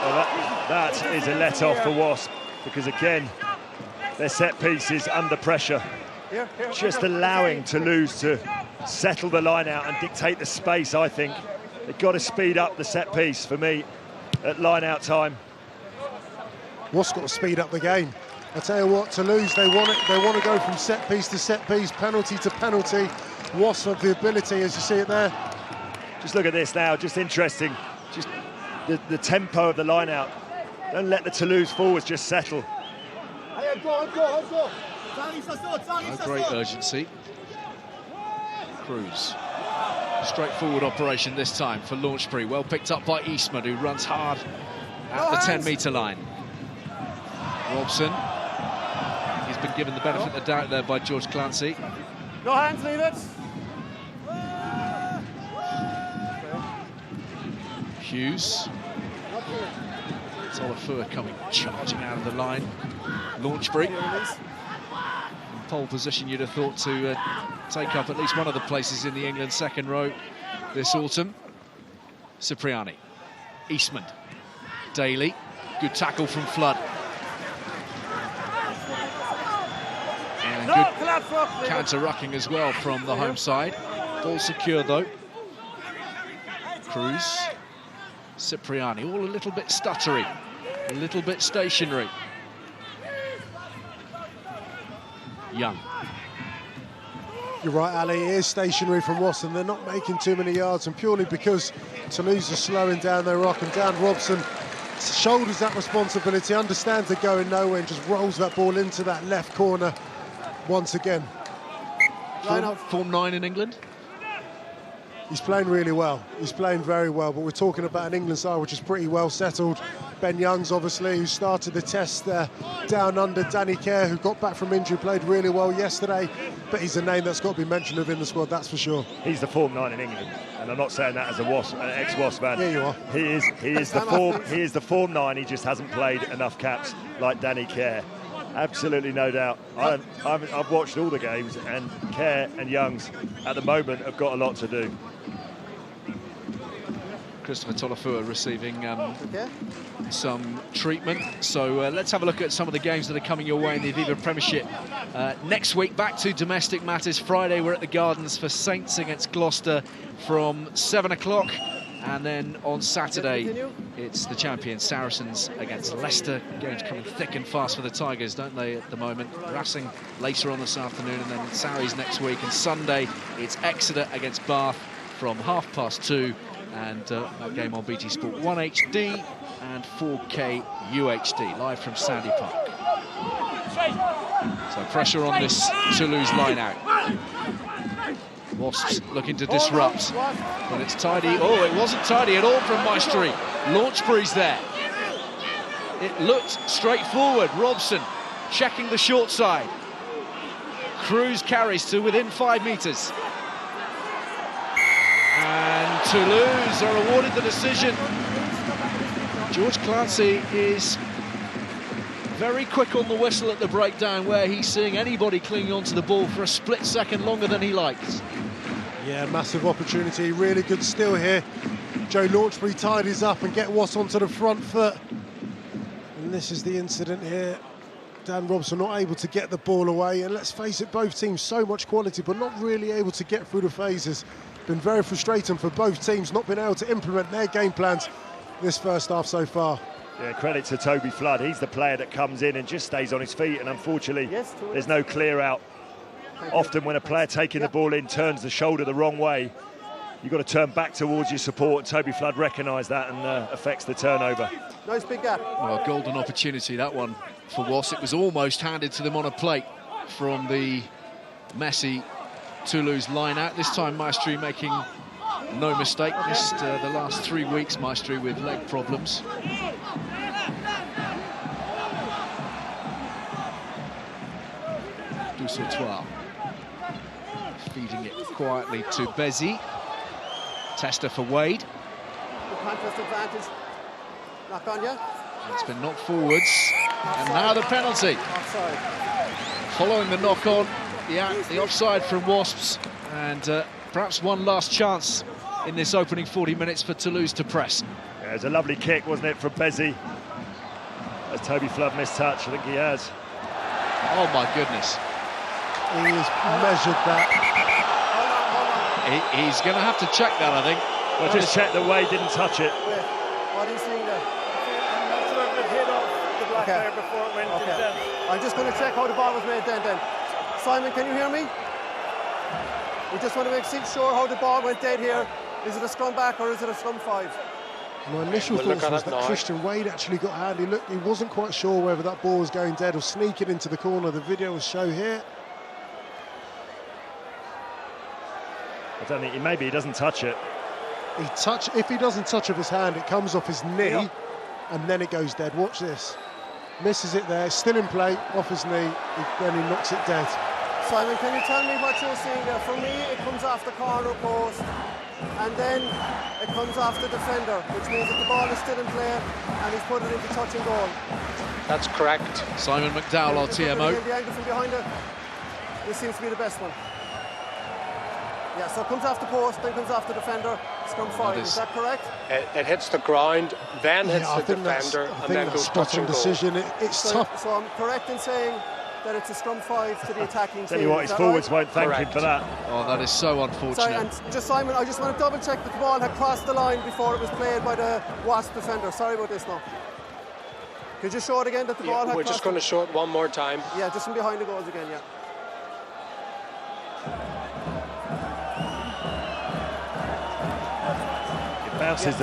Well, that is a let-off for Wasp, because again, their set piece is under pressure. Just allowing Toulouse to settle the line out and dictate the space, I think. They've got to speed up the set piece for me at line out time. Wasp got to speed up the game. I tell you what, Toulouse, they want it. They want to go from set piece to set piece, penalty to penalty. Wasp have the ability, as you see it there. Just look at this now, just interesting. Just the tempo of the line out. Don't let the Toulouse forwards just settle. No great urgency. Cruz. Straightforward operation this time for Launchbury. Well picked up by Eastman, who runs hard at the 10-metre line. Robson. He's been given the benefit of the doubt there by George Clancy. No hands, leave it. Hughes. Olafua coming charging out of the line. Launchbury. In pole position, you'd have thought to take up at least one of the places in the England second row this autumn. Cipriani. Eastman. Daly. Good tackle from Flood. And good counter-rucking as well from the home side. Ball secure though. Cruz. Cipriani, all a little bit stuttery, a little bit stationary. Young. You're right, Ali, it is stationary from Wasp, and they're not making too many yards, and purely because Toulouse are slowing down their rock, and Dan Robson shoulders that responsibility, understands they're going nowhere, and just rolls that ball into that left corner once again. Form 9 in England? He's playing really well. He's playing very well, but we're talking about an England side which is pretty well settled. Ben Youngs, obviously, who started the test down under. Danny Kerr, who got back from injury, played really well yesterday. But he's a name that's got to be mentioned within the squad, that's for sure. He's the form 9 in England, and I'm not saying that as a ex-Wasp fan. Yeah, you are. He is the form 9. He just hasn't played enough caps like Danny Kerr. Absolutely no doubt. I've watched all the games, and Kerr and Youngs at the moment have got a lot to do. Christopher Tolofua receiving some treatment. So let's have a look at some of the games that are coming your way in the Aviva Premiership. Next week, back to domestic matters. Friday, we're at the Gardens for Saints against Gloucester from 7 o'clock. And then on Saturday, it's the champion Saracens against Leicester. Games coming thick and fast for the Tigers, don't they, at the moment? Racing later on this afternoon, and then Sarries next week. And Sunday, it's Exeter against Bath from 2:30. And that game on BT Sport 1 HD and 4K UHD, live from Sandy Park. So pressure on this Toulouse line-out. Wasps looking to disrupt, but it's tidy. Oh, it wasn't tidy at all from Maestri. Launchbury's there. It looked straightforward. Robson checking the short side. Cruz carries to within 5 metres. And Toulouse are awarded the decision. George Clancy is very quick on the whistle at the breakdown, where he's seeing anybody clinging onto the ball for a split second longer than he likes. Yeah, massive opportunity, really good steal here. Joe Launchbury tidies up and get Wasps onto the front foot. And this is the incident here. Dan Robson not able to get the ball away, and let's face it, both teams so much quality but not really able to get through the phases. Been very frustrating for both teams, not being able to implement their game plans this first half so far. Yeah, credit to Toby Flood. He's the player that comes in and just stays on his feet, and unfortunately there's no clear out. Often when a player taking the ball in turns the shoulder the wrong way, you've got to turn back towards your support. Toby Flood recognised that and affects the turnover. Nice big gap. Well, a golden opportunity, that one, for Wasps. It was almost handed to them on a plate from the messy Toulouse line-out. This time Maestri making no mistake. Missed the last 3 weeks, Maestri, with leg problems. Dusautoir feeding it quietly to Bezzi. Tester for Wade. The contest advantage. Knock on you. It's been knocked forwards. And now the penalty. Offside. Following the knock-on, the offside from Wasps, and perhaps one last chance in this opening 40 minutes for Toulouse to press. Yeah, it was a lovely kick, wasn't it, from Bezzi? Has Toby Flood missed touch? I think he has. Oh my goodness. He has measured that. He's going to have to check that, I think. Well, just check that Wade didn't touch it. What are you seeing there? I'm not sure if it hit off the black there before it went to the dead. I'm just going to check how the ball was made then. Simon, can you hear me? We just want to make sure how the ball went dead here. Is it a scrum back or is it a scrum 5? My initial thoughts was that Christian Wade actually got handy. Look, he wasn't quite sure whether that ball was going dead or sneaking into the corner. The video will show here. I don't think maybe he doesn't touch it. If he doesn't touch with his hand, it comes off his knee, and then it goes dead. Watch this. Misses it there, still in play, off his knee, then he knocks it dead. Simon, can you tell me what you're seeing there? For me, it comes off the corner post, and then it comes off the defender, which means that the ball is still in play, and he's put it into touching goal. That's correct. Simon McDowell, our TMO. The angle from behind it. This seems to be the best one. Yeah, so it comes off the post, then comes off the defender, scrum 5, is that correct? It hits the ground, then hits the defender, I and then think goes that's touching goal. decision. It's tough. So I'm correct in saying that it's a scrum 5 to the attacking team. Tell you what, his forwards won't thank him for that. Oh, that is so unfortunate. Sorry, and just Simon, I just want to double check that the ball had crossed the line before it was played by the Wasp defender. Sorry about this now. Could you show it again that the ball had We're just going to show it one more time. Yeah, just from behind the goals again, yeah. Bounces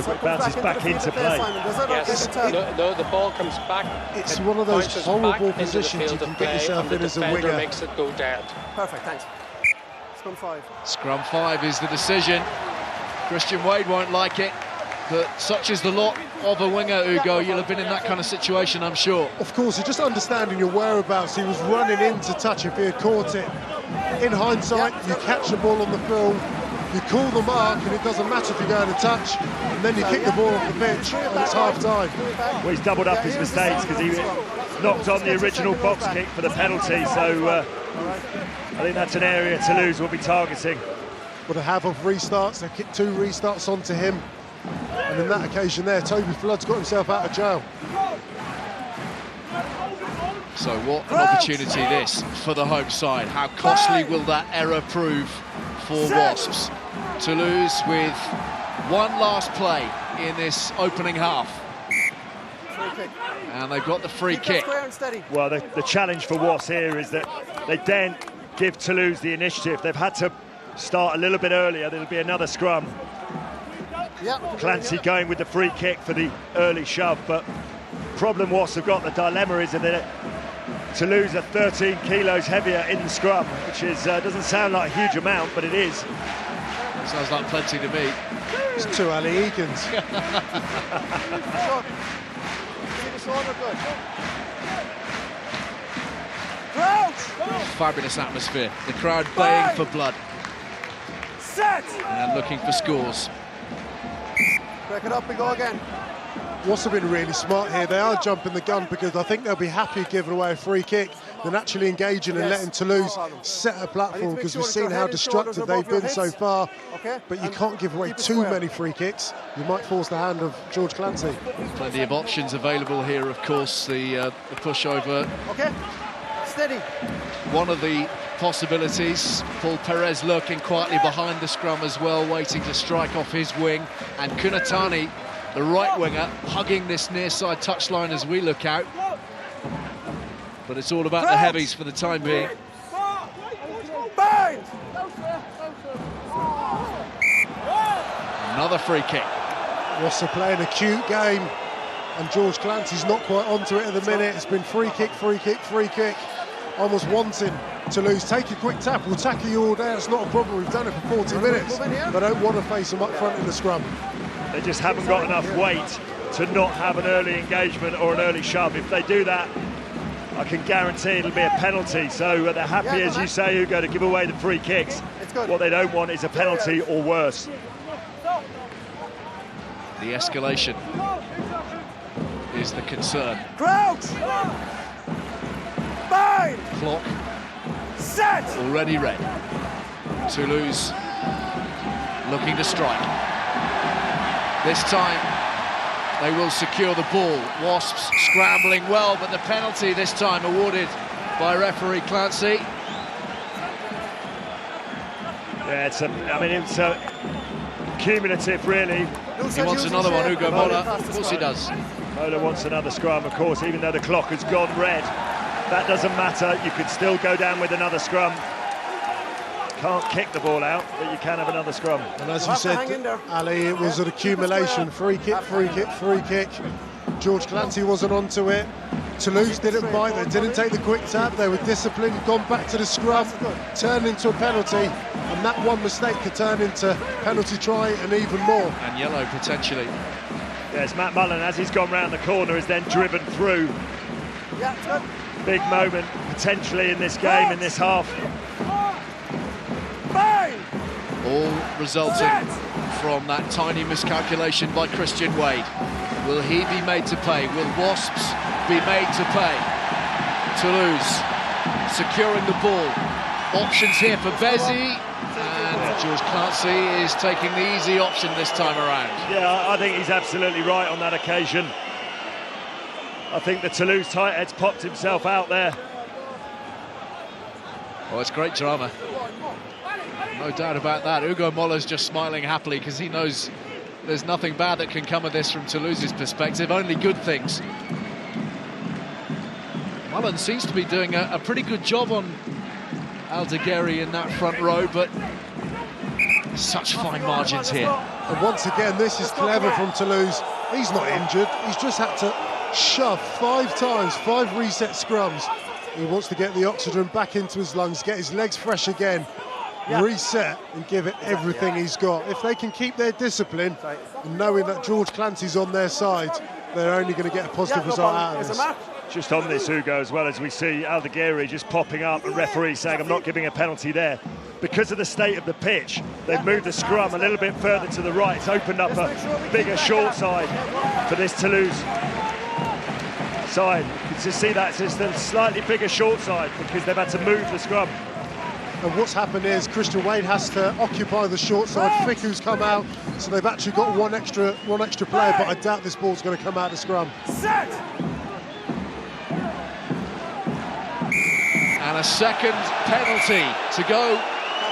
back into play. Yes, no, the ball comes back. It's one of those horrible positions you can get yourself in as a winger. Makes it go dead. Perfect, thanks. Scrum 5. Scrum 5 is the decision. Christian Wade won't like it. But such is the lot of a winger, Hugo. You'll have been in that kind of situation, I'm sure. Of course, you're just understanding your whereabouts. He was running in to touch if he had caught it. In hindsight, you catch the ball on the film, you call the mark, and it doesn't matter if you're going to touch, and then you kick the ball off the pitch, and it's half-time. Well, he's doubled up his mistakes because he knocked on the original box kick for the penalty, so I think that's an area Toulouse will be targeting. But a have of restarts, they kicked 2 restarts onto him, and in that occasion there, Toby Flood's got himself out of jail. So what an opportunity this for the home side. How costly will that error prove for Wasps? Toulouse with one last play in this opening half. And they've got the free kick. Well, the challenge for Wasps here is that they don't give Toulouse the initiative. They've had to start a little bit earlier. There'll be another scrum. Clancy going with the free kick for the early shove, but problem Wasps have got, the dilemma is that Toulouse are 13 kilos heavier in the scrum, which is doesn't sound like a huge amount, but it is. Sounds like plenty to me. It's 2 Ali Eakins. Fabulous atmosphere. The crowd baying for blood. And looking for scores. Break it up, we go again. Wasps have been really smart here. They are jumping the gun because I think they'll be happy giving away a free kick than actually engaging and letting Toulouse set a platform, because we've seen how destructive they've been so far. But you can't give away too many free kicks. You might force the hand of George Clancy. Plenty of options available here, of course. The pushover. Steady. One of the possibilities. Paul Perez lurking quietly behind the scrum as well, waiting to strike off his wing. And Kunatani, the right winger, hugging this near side touchline as we look out. But it's all about the heavies for the time being. Another free kick. Wasps are playing a cute game, and George Clancy's not quite onto it at the minute. It's been free kick, free kick, free kick. Almost wanting Toulouse. Take a quick tap, we'll tackle you all day. It's not a problem, we've done it for 40 minutes. They don't want to face them up front in the scrum. They just haven't got enough weight to not have an early engagement or an early shove. If they do that, I can guarantee it'll be a penalty. So they're happy, as you say, Hugo, to give away the free kicks. What they don't want is a penalty or worse. The escalation is the concern. Crouch! Bind! Clock set! Already red. Toulouse looking to strike. This time they will secure the ball. Wasps scrambling well, but the penalty this time awarded by referee Clancy. Yeah, it's cumulative, really. He wants another one, Hugo Mola. Of course he does. Mola wants another scrum, of course, even though the clock has gone red. That doesn't matter. You could still go down with another scrum. Can't kick the ball out, but you can have another scrum. And as you said, Ali, it was an accumulation. Free kick, free kick, free kick. George Clancy wasn't onto it. Toulouse didn't bite, they didn't take the quick tap, they were disciplined, gone back to the scrum, turned into a penalty, and that one mistake could turn into penalty try and even more. And yellow, potentially. Yes, Matt Mullen, as he's gone round the corner, is then driven through. Big moment, potentially, in this game, in this half. All resulting from that tiny miscalculation by Christian Wade. Will he be made to pay? Will Wasps be made to pay? Toulouse securing the ball. Options here for Bezzy, and George Clancy is taking the easy option this time around. Yeah, I think he's absolutely right on that occasion. I think the Toulouse tight head's popped himself out there. Oh, it's great drama. No doubt about that. Hugo Mola's just smiling happily because he knows there's nothing bad that can come of this from Toulouse's perspective, only good things. Mullen seems to be doing a pretty good job on Aldegheri in that front row, but such fine margins here. And once again, this is clever from Toulouse. He's not injured, he's just had to shove 5 times, 5 reset scrums. He wants to get the oxygen back into his lungs, get his legs fresh again. reset and give it everything he's got. If they can keep their discipline, and knowing that George Clancy's on their side, they're only going to get a positive result out of this. Just on this, Hugo, as well as we see Aldegheri just popping up and referee saying, I'm not giving a penalty there. Because of the state of the pitch, they've moved the scrum a little bit further to the right. It's opened up a bigger short side for this Toulouse side. You can just see that it's just a slightly bigger short side because they've had to move the scrum. And what's happened is Christian Wade has to occupy the short side. Ficku's come out, so they've actually got one extra player, but I doubt this ball's going to come out of scrum. Set! And a second penalty to go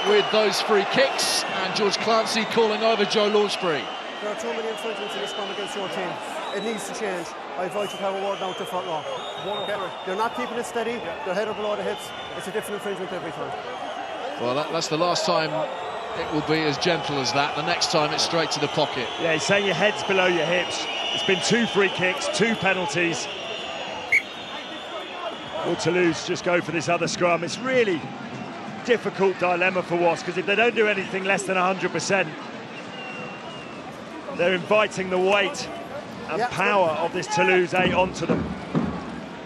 with those free kicks, and George Clancy calling over Joe Launchbury. There are too many infringements in this scrum against your team. It needs to change. I invite you to have a word now to the front row. They're not keeping it steady, they're head or below the hips. It's a different infringement every time. Well, that's the last time it will be as gentle as that. The next time it's straight to the pocket. Yeah, he's saying your head's below your hips. It's been 2 free kicks, 2 penalties. Will Toulouse just go for this other scrum? It's really difficult dilemma for Wasps, because if they don't do anything less than 100%, they're inviting the weight and power of this Toulouse 8 onto them.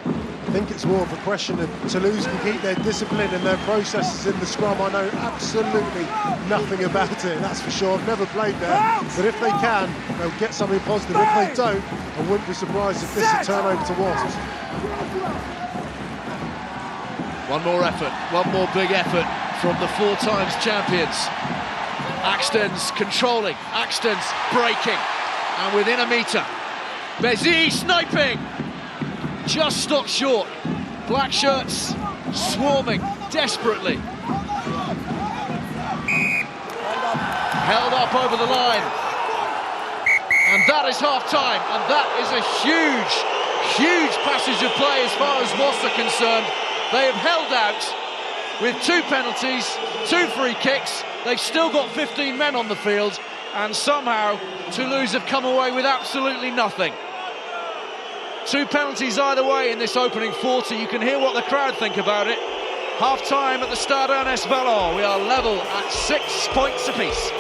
I think it's more of a question of Toulouse can keep their discipline and their processes in the scrum. I know absolutely nothing about it, that's for sure. I've never played there, but if they can, they'll get something positive. If they don't, I wouldn't be surprised if this is a turnover to Wasps. One more effort, one more big effort from the 4 times champions. Axton's controlling, Axton's breaking, and within a metre. Bézi sniping, just stopped short. Black shirts swarming desperately. Held up over the line. And that is half-time, and that is a huge passage of play as far as Wasps are concerned. They have held out with 2 penalties, 2 free kicks. They've still got 15 men on the field, and somehow Toulouse have come away with absolutely nothing. 2 penalties either way in this opening 40. You can hear what the crowd think about it. Half-time at the Stade Ernest Ballon. We are level at 6 points apiece.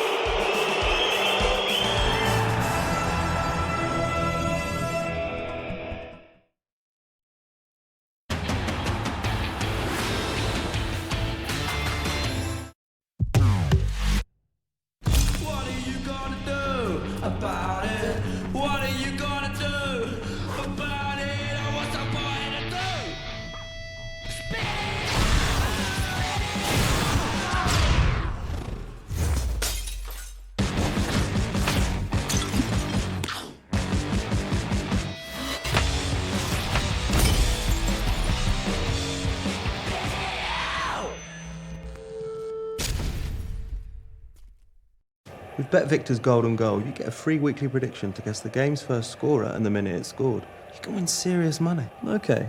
With Bet Victor's Golden Goal, you get a free weekly prediction to guess the game's first scorer and the minute it's scored. You can win serious money. OK,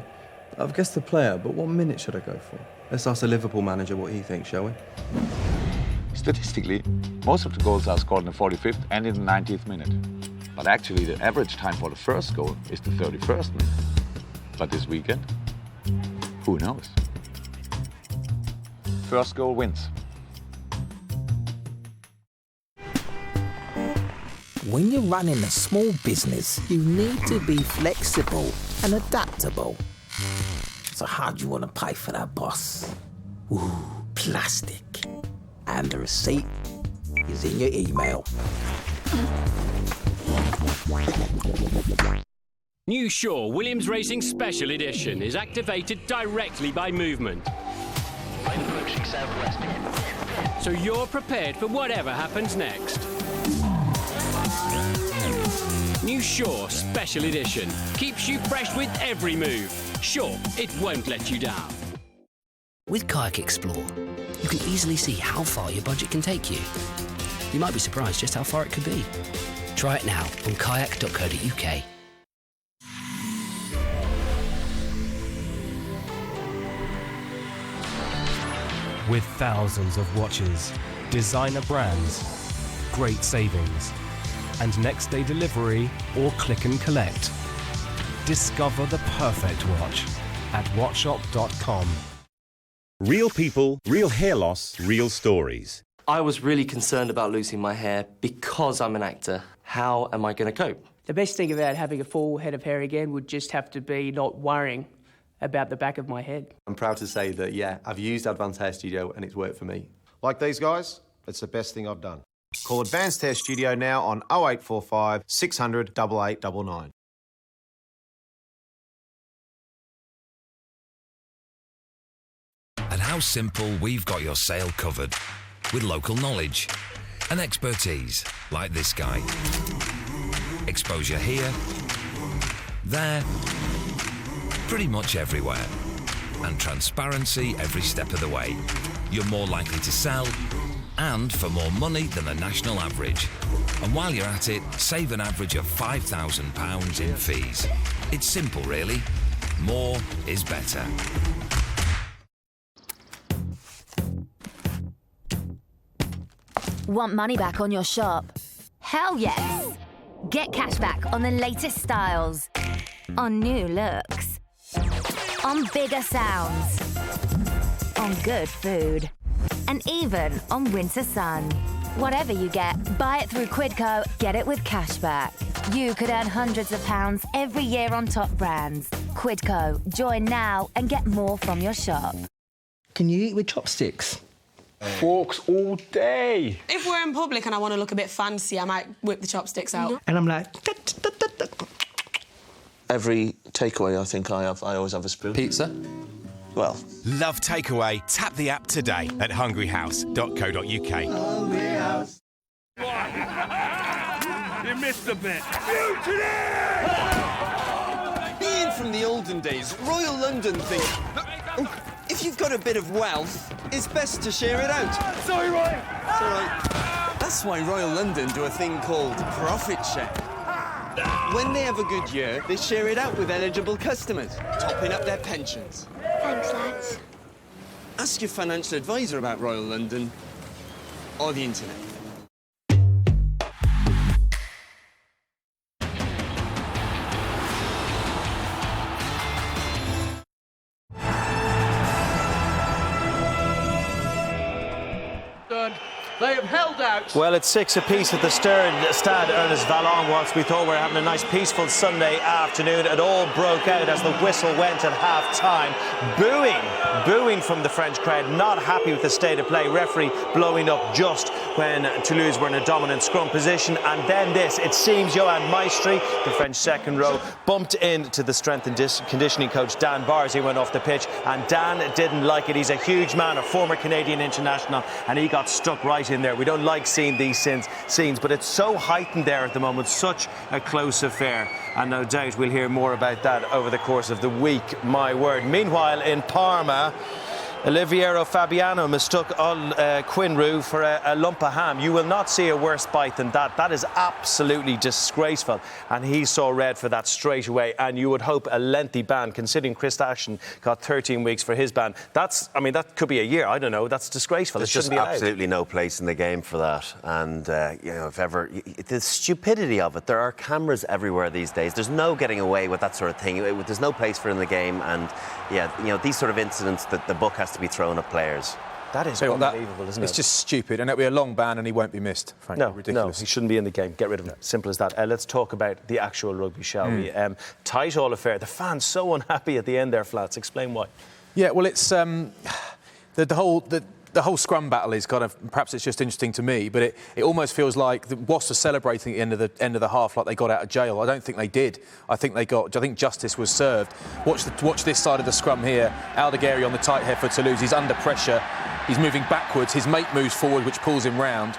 I've guessed the player, but what minute should I go for? Let's ask the Liverpool manager what he thinks, shall we? Statistically, most of the goals are scored in the 45th and in the 90th minute. But actually, the average time for the first goal is the 31st minute. But this weekend, who knows? First goal wins. When you're running a small business, you need to be flexible and adaptable. So how do you want to pay for that, boss? Ooh, plastic. And the receipt is in your email. New Shaw Williams Racing Special Edition is activated directly by movement. Line approaching southwest. So you're prepared for whatever happens next. New Shaw Special Edition keeps you fresh with every move. Sure, it won't let you down. With Kayak Explore, you can easily see how far your budget can take you. You might be surprised just how far it could be. Try it now on kayak.co.uk. With thousands of watches, designer brands, great savings, and next day delivery or click and collect. Discover the perfect watch at watchshop.com. Real people, real hair loss, real stories. I was really concerned about losing my hair because I'm an actor. How am I going to cope? The best thing about having a full head of hair again would just have to be not worrying about the back of my head. I'm proud to say that, yeah, I've used Advanced Hair Studio and it's worked for me. Like these guys, it's the best thing I've done. Call Advanced Hair Studio now on 0845 600 8899. At House Simple, we've got your sale covered with local knowledge and expertise like this guy. Exposure here, there, pretty much everywhere. And transparency every step of the way. You're more likely to sell and for more money than the national average. And while you're at it, save an average of £5,000 in fees. It's simple, really. More is better. Want money back on your shop? Hell yes! Get cash back on the latest styles, on new looks, on bigger sounds, on good food, and even on winter sun. Whatever you get, buy it through Quidco, get it with cashback. You could earn hundreds of pounds every year on top brands. Quidco, join now and get more from your shop. Can you eat with chopsticks? Forks all day. If we're in public and I want to look a bit fancy, I might whip the chopsticks out. And I'm like... Every takeaway I think I always have a spoon. Pizza? Well... Love takeaway? Tap the app today at hungryhouse.co.uk. Hungry House. You missed a bit. Being from the olden days, Royal London thinks... If you've got a bit of wealth, it's best to share it out. Sorry, Roy. It's all right. That's why Royal London do a thing called profit share. When they have a good year, they share it out with eligible customers, topping up their pensions. Thanks, lads. Ask your financial advisor about Royal London or the internet. They have held out. Well, it's 6 apiece at the Stade Ernest Vallon. Whilst we thought we were having a nice peaceful Sunday afternoon, it all broke out as the whistle went at half-time. Booing from the French crowd, not happy with the state of play. Referee blowing up just when Toulouse were in a dominant scrum position. And then this, it seems Johan Maestri, the French second row, bumped into the strength and conditioning coach Dan Barrs. He went off the pitch, and Dan didn't like it. He's a huge man, a former Canadian international, and he got stuck right in there. We don't like seeing these scenes, but it's so heightened there at the moment, such a close affair, and no doubt we'll hear more about that over the course of the week, my word. Meanwhile, in Parma, Oliviero Fabiano mistook Quinru for a lump of ham. You will not see a worse bite than that. That is absolutely disgraceful. And he saw red for that straight away. And you would hope a lengthy ban, considering Chris Ashton got 13 weeks for his ban. That could be a year. I don't know. That's disgraceful. There's just absolutely no place in the game for that. And, if ever... The stupidity of it. There are cameras everywhere these days. There's no getting away with that sort of thing. There's no place for it in the game. And, these sort of incidents that the book has to be thrown at players. That is unbelievable, isn't it? It's just stupid, and it'll be a long ban and he won't be missed, frankly. Ridiculous. No, he shouldn't be in the game. Get rid of him. Simple as that. Let's talk about the actual rugby, shall we? Tight all affair. The fans so unhappy at the end there, Flats. Explain why. Yeah, well, it's... The whole scrum battle is kind of, perhaps it's just interesting to me, but it almost feels like the Wasps are celebrating at the end of the half like they got out of jail. I don't think they did. I think justice was served. Watch this side of the scrum here. Aldegheri on the tight head for Toulouse. He's under pressure. He's moving backwards. His mate moves forward, which pulls him round.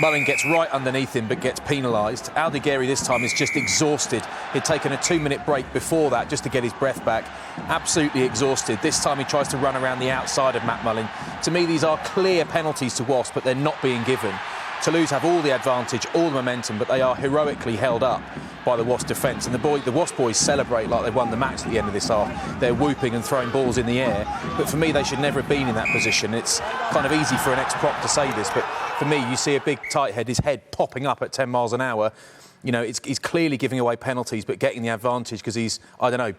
Mullin gets right underneath him but gets penalised. Aldegheri this time is just exhausted. He'd taken a 2-minute break before that just to get his breath back. Absolutely exhausted. This time he tries to run around the outside of Matt Mullin. To me, these are clear penalties to Wasps, but they're not being given. Toulouse have all the advantage, all the momentum, but they are heroically held up by the Wasps defence. And the Wasps boys celebrate like they've won the match at the end of this half. They're whooping and throwing balls in the air. But for me, they should never have been in that position. It's kind of easy for an ex-prop to say this, but for me, you see a big tight head, his head popping up at 10 miles an hour. He's clearly giving away penalties, but getting the advantage because he's,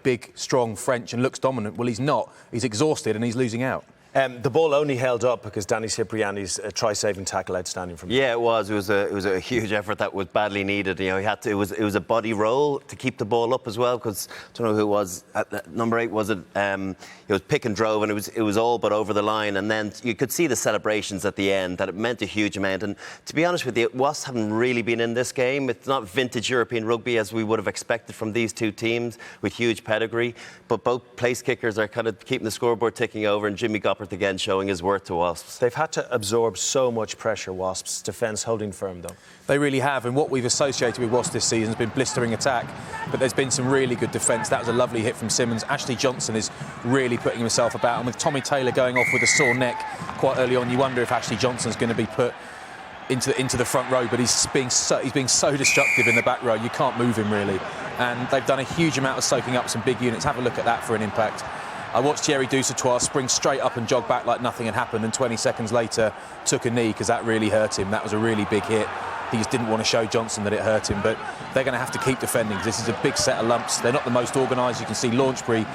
big, strong, French and looks dominant. Well, he's not. He's exhausted and he's losing out. The ball only held up because Danny Cipriani's try-saving tackle outstanding from him. Yeah, it was. It was a huge effort that was badly needed. You know, he had to. It was a body roll to keep the ball up as well, because I don't know who it was. Number 8 was it? It was pick and drove, and it was all but over the line. And then you could see the celebrations at the end. That it meant a huge amount. And to be honest with you, Wasps haven't really been in this game. It's not vintage European rugby as we would have expected from these two teams with huge pedigree. But both place kickers are kind of keeping the scoreboard ticking over, and Jimmy Gopperth again showing his worth to Wasps. They've had to absorb so much pressure, Wasps. Defence holding firm, though. They really have, and what we've associated with Wasps this season has been blistering attack, but there's been some really good defence. That was a lovely hit from Simmons. Ashley Johnson is really putting himself about, and with Tommy Taylor going off with a sore neck quite early on, you wonder if Ashley Johnson's going to be put into the front row, but he's being so destructive in the back row. You can't move him, really. And they've done a huge amount of soaking up some big units. Have a look at that for an impact. I watched Thierry Dusatois spring straight up and jog back like nothing had happened, and 20 seconds later took a knee because that really hurt him. That was a really big hit. He just didn't want to show Johnson that it hurt him, but they're going to have to keep defending. This is a big set of lumps. They're not the most organised. You can see Launchbury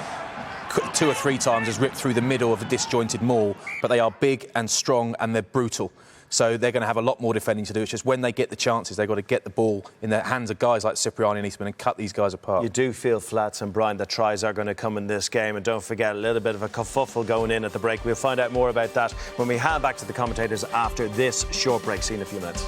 2 or 3 times has ripped through the middle of a disjointed maul, but they are big and strong and they're brutal. So they're going to have a lot more defending to do. It's just when they get the chances, they've got to get the ball in the hands of guys like Cipriani and Eastman and cut these guys apart. You do feel, Flats and Brian, that tries are going to come in this game. And don't forget, a little bit of a kerfuffle going in at the break. We'll find out more about that when we hand back to the commentators after this short break. See you in a few minutes.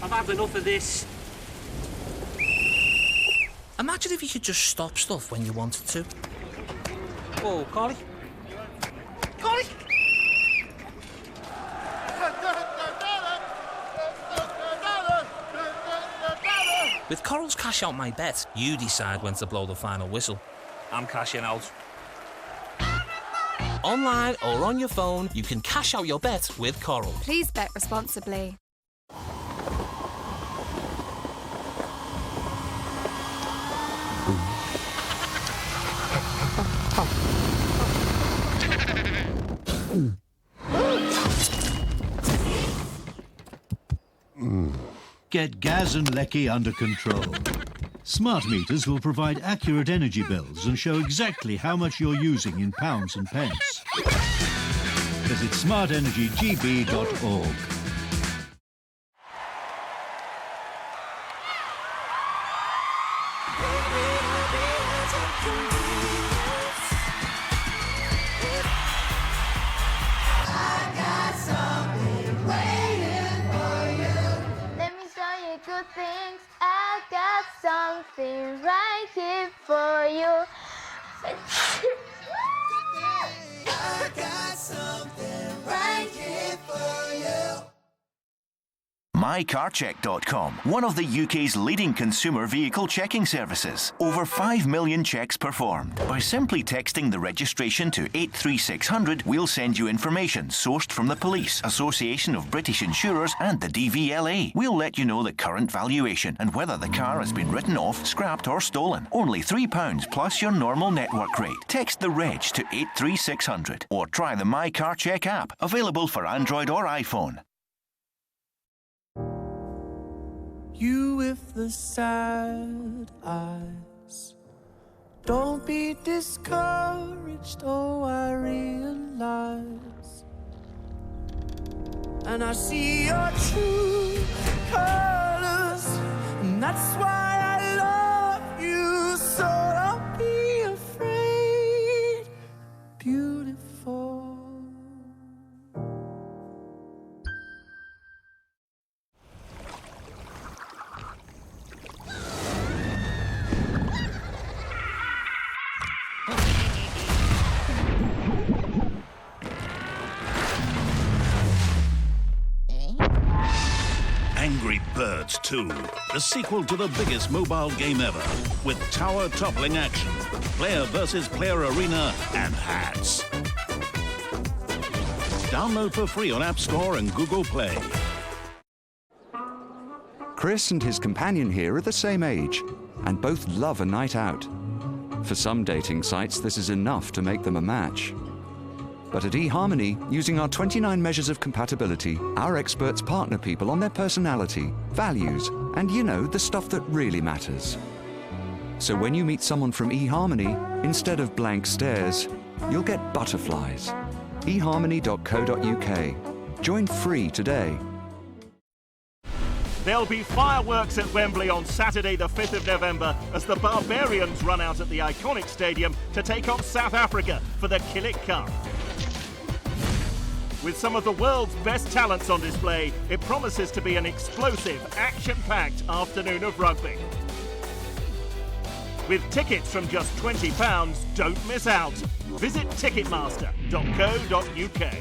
I've had enough of this. Imagine if you could just stop stuff when you wanted to. Oh, Carly. Carly! With Coral's Cash Out My Bet, you decide when to blow the final whistle. I'm cashing out. Online or on your phone, you can cash out your bet with Coral. Please bet responsibly. Get gas and lecky under control. Smart meters will provide accurate energy bills and show exactly how much you're using in pounds and pence. Visit smartenergygb.org. Good things, I got something right here for you. I got something right here for you. MyCarCheck.com, one of the UK's leading consumer vehicle checking services. Over 5 million checks performed. By simply texting the registration to 83600, we'll send you information sourced from the Police, Association of British Insurers and the DVLA. We'll let you know the current valuation and whether the car has been written off, scrapped or stolen. Only £3 plus your normal network rate. Text the reg to 83600 or try the MyCarCheck app, available for Android or iPhone. You with the sad eyes, don't be discouraged, oh I realize. And I see your true colors, and that's why I love you. So don't be afraid, beautiful. Angry Birds 2, the sequel to the biggest mobile game ever, with tower-toppling action, player versus player arena, and hats. Download for free on App Store and Google Play. Chris and his companion here are the same age, and both love a night out. For some dating sites, this is enough to make them a match. But at eHarmony, using our 29 measures of compatibility, our experts partner people on their personality, values, and the stuff that really matters. So when you meet someone from eHarmony, instead of blank stares, you'll get butterflies. eHarmony.co.uk. Join free today. There'll be fireworks at Wembley on Saturday the 5th of November as the Barbarians run out at the iconic stadium to take on South Africa for the Killick Cup. With some of the world's best talents on display, it promises to be an explosive, action-packed afternoon of rugby. With tickets from just £20, don't miss out. Visit ticketmaster.co.uk.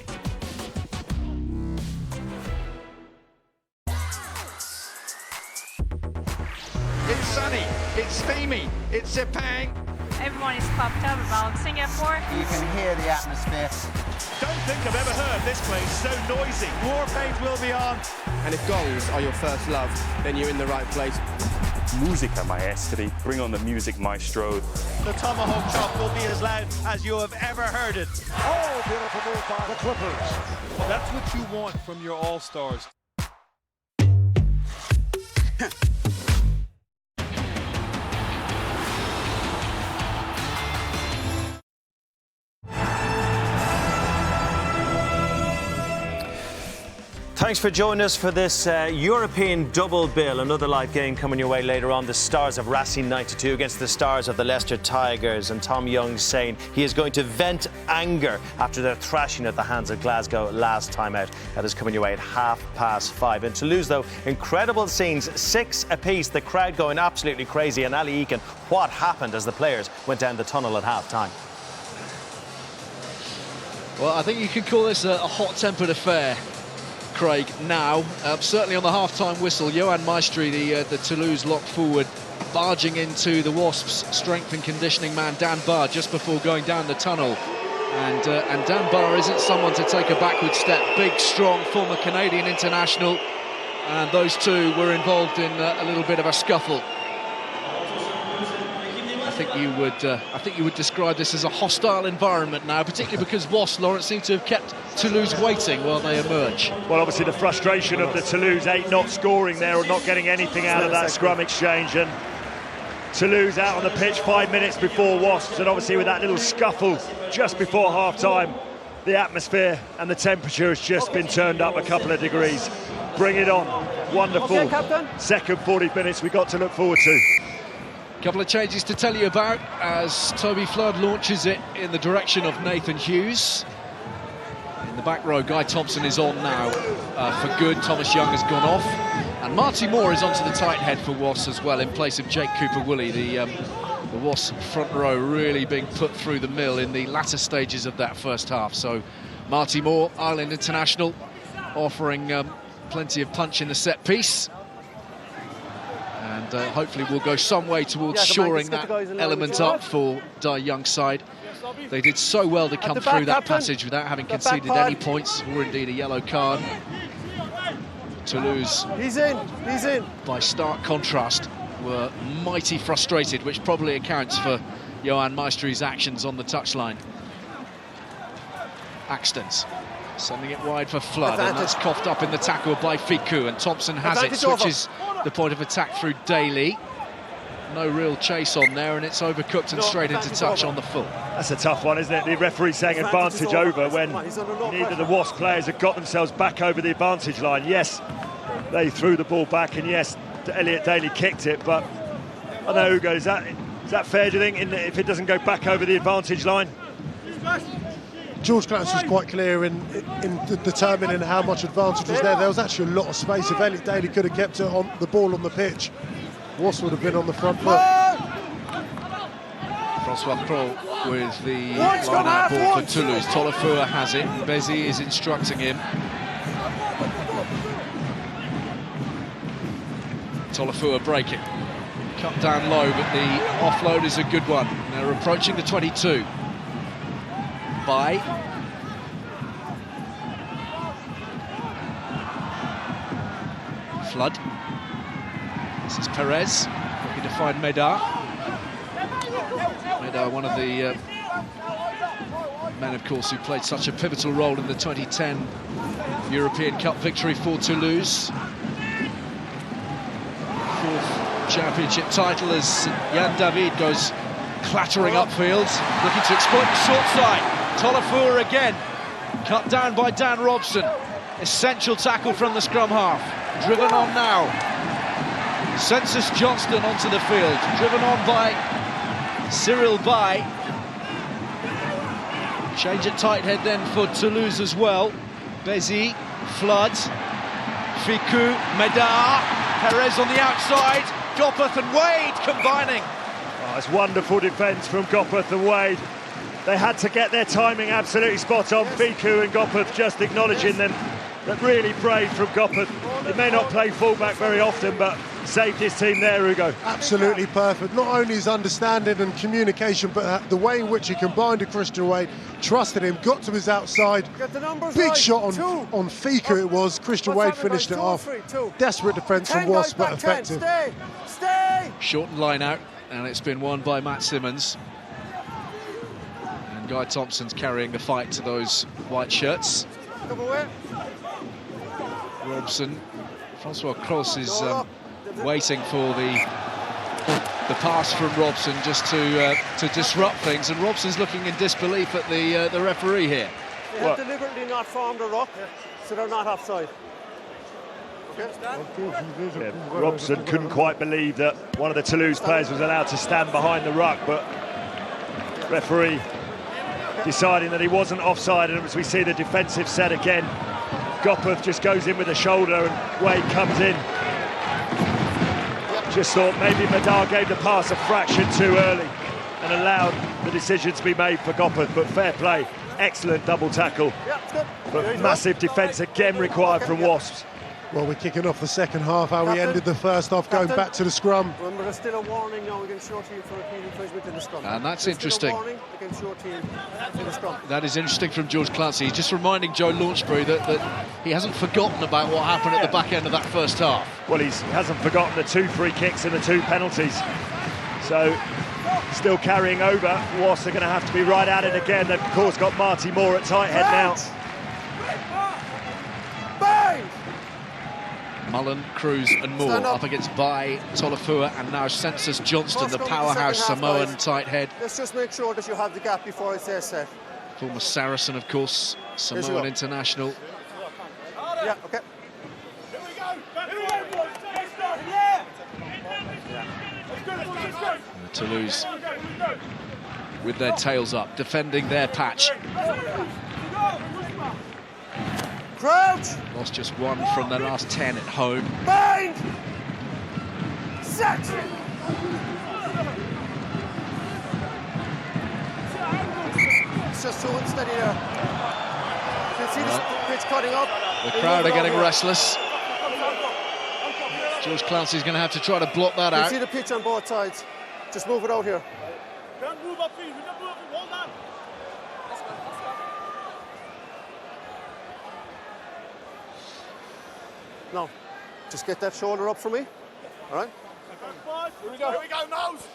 It's sunny, it's steamy, it's Sepang. Everyone is pumped up about Singapore. You can hear the atmosphere. Don't think I've ever heard this place so noisy. War Paint will be on. And if gongs are your first love, then you're in the right place. Musica maestri. Bring on the music maestro. The tomahawk chop will be as loud as you have ever heard it. Oh, beautiful move by the Clippers. That's what you want from your all-stars. Thanks for joining us for this European double bill. Another live game coming your way later on. The Stars of Racing 92 against the Stars of the Leicester Tigers. And Tom Young's saying he is going to vent anger after their thrashing at the hands of Glasgow last time out. That is coming your way at 5:30. In Toulouse, though, incredible scenes, 6 apiece. The crowd going absolutely crazy. And Ali Eakin, what happened as the players went down the tunnel at half-time? Well, I think you can call this a hot-tempered affair, Craig, now. Certainly on the half-time whistle, Johan Maestri, the Toulouse lock forward, barging into the Wasps' strength and conditioning man, Dan Barr, just before going down the tunnel. And Dan Barr isn't someone to take a backward step. Big, strong, former Canadian international. And those two were involved in a little bit of a scuffle. I think you would describe this as a hostile environment now, particularly because Wasps, Lawrence, seem to have kept Toulouse waiting while they emerge. Well, obviously the frustration of the Toulouse 8 not scoring there or not getting anything out of that scrum exchange, and Toulouse out on the pitch 5 minutes before Wasps, and obviously with that little scuffle just before half-time, the atmosphere and the temperature has just been turned up a couple of degrees. Bring it on. Wonderful second 40 minutes we've got to look forward to. Couple of changes to tell you about as Toby Flood launches it in the direction of Nathan Hughes. In the back row, Guy Thompson is on now for good. Thomas Young has gone off. And Marty Moore is onto the tight head for Wasps as well, in place of Jake Cooper-Woolley. The Wasps front row really being put through the mill in the latter stages of that first half. So Marty Moore, Ireland international, offering plenty of punch in the set piece. And hopefully will go some way towards shoring that element up for Dai Young's side. They did so well to come through that passage without having conceded any points or indeed a yellow card. Toulouse, he's in. By stark contrast, were mighty frustrated, which probably accounts for Johan Maestri's actions on the touchline. Axtons sending it wide for Flood, and that's coughed up in the tackle by Ficou, and Thompson has it, switches the point of attack through Daly. No real chase on there, and it's overcooked and straight into touch on the full. That's a tough one, isn't it? The referee saying advantage over when neither of the Wasp players have got themselves back over the advantage line. Yes, they threw the ball back, and yes, Elliot Daly kicked it, but I don't know, Hugo, is that fair, do you think, if it doesn't go back over the advantage line? George Clarence was quite clear in determining how much advantage was there. There was actually a lot of space. If Elliot Daly could have kept it on the ball on the pitch, Wasps would have been on the front foot. Francois Pro with the line-out ball for Toulouse. Tolofua has it. Bézi is instructing him. Tolofua breaking. Cut down low, but the offload is a good one. They're approaching the 22. By Flood. This is Perez looking to find Medar. Medar, one of the Men, of course, who played such a pivotal role in the 2010 European Cup victory for Toulouse. 4th championship title as Jan David goes clattering upfield, looking to exploit the short side. Toulouse again, cut down by Dan Robson. Essential tackle from the scrum half. Driven on now. Census Johnston onto the field, driven on by Cyril Bay. Change at tight head then for Toulouse as well. Bézi, Flood, Ficou, Medard, Perez on the outside, Gopeth and Wade combining. Oh, it's wonderful defence from Gopeth and Wade. They had to get their timing absolutely spot on. Ficou and Gopeth just acknowledging them. But really brave from Gopeth. He may not play fullback very often, but saved his team there, Hugo. Absolutely perfect. Not only his understanding and communication, but the way in which he combined with Christian Wade, trusted him, got to his outside. Big shot on Ficou it was. Christian Wade finished it off. Desperate defence from Wasps, but effective. Stay! Shortened line out, and it's been won by Matt Simmons. And Guy Thompson's carrying the fight to those white shirts. Robson, Francois Cross is waiting for the pass from Robson just to disrupt things, and Robson's looking in disbelief at the referee here. They have deliberately not formed a ruck, so they're not offside. Yeah, Robson couldn't quite believe that one of the Toulouse players was allowed to stand behind the ruck, but referee deciding that he wasn't offside, and as we see the defensive set again, Gopeth just goes in with a shoulder and Wade comes in. Just thought maybe Medard gave the pass a fraction too early and allowed the decision to be made for Gopeth, but fair play, excellent double tackle. But massive defence again required from Wasps. Well, we're kicking off the second half, how we ended the first half, going back to the scrum. Remember, there's still a warning now against your team for repeating infringement in the scrum. And that's interesting. Still a warning against your team in the scrum. That is interesting from George Clancy. He's just reminding Joe Launchbury that he hasn't forgotten about what happened at the back end of that first half. Well, he hasn't forgotten the 2 free kicks and the 2 penalties. So, still carrying over. Wasps are going to have to be right at it again. They've, of course, got Marty Moore at tight head now. Bang! Mullen, Cruz and Moore up against Bai, Tolofua and now Census Johnston, the powerhouse Samoan tight head. Let's just make sure that you have the gap before I say set. Former Saracen, of course, Samoan international. Yeah, okay. Toulouse with their tails up, defending their patch. Crouch! Lost just 1 from their last 10 at home. Bind! Set! It's just too unsteady there. You can see the pitch cutting up. The crowd are getting restless. George Clancy's going to have to try to block that out. You can see the pitch on both sides. Just move it out here. Don't move up, please. Don't move up. Hold on. No, just get that shoulder up for me, all right? Here we go. Here we go, nose.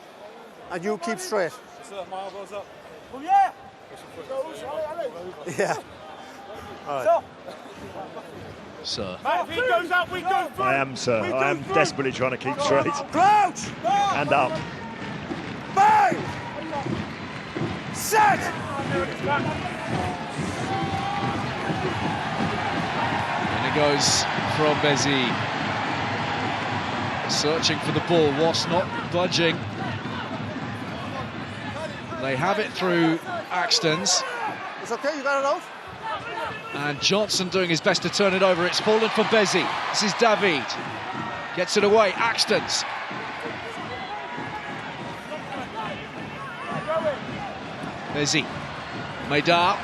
And you keep straight. Sir, my elbows up. Oh, yeah. Yeah. All right. Sir. Mate, if he goes up, we go through. I am, sir. I am desperately trying to keep straight. Crouch. And up. Bang. Set. And it goes from Bézi. Searching for the ball, Wasps not budging. They have it through Axtons. It's okay, you got it out? And Johnson doing his best to turn it over. It's fallen for Bézi. This is David. Gets it away, Axtons. Bézi. Medard.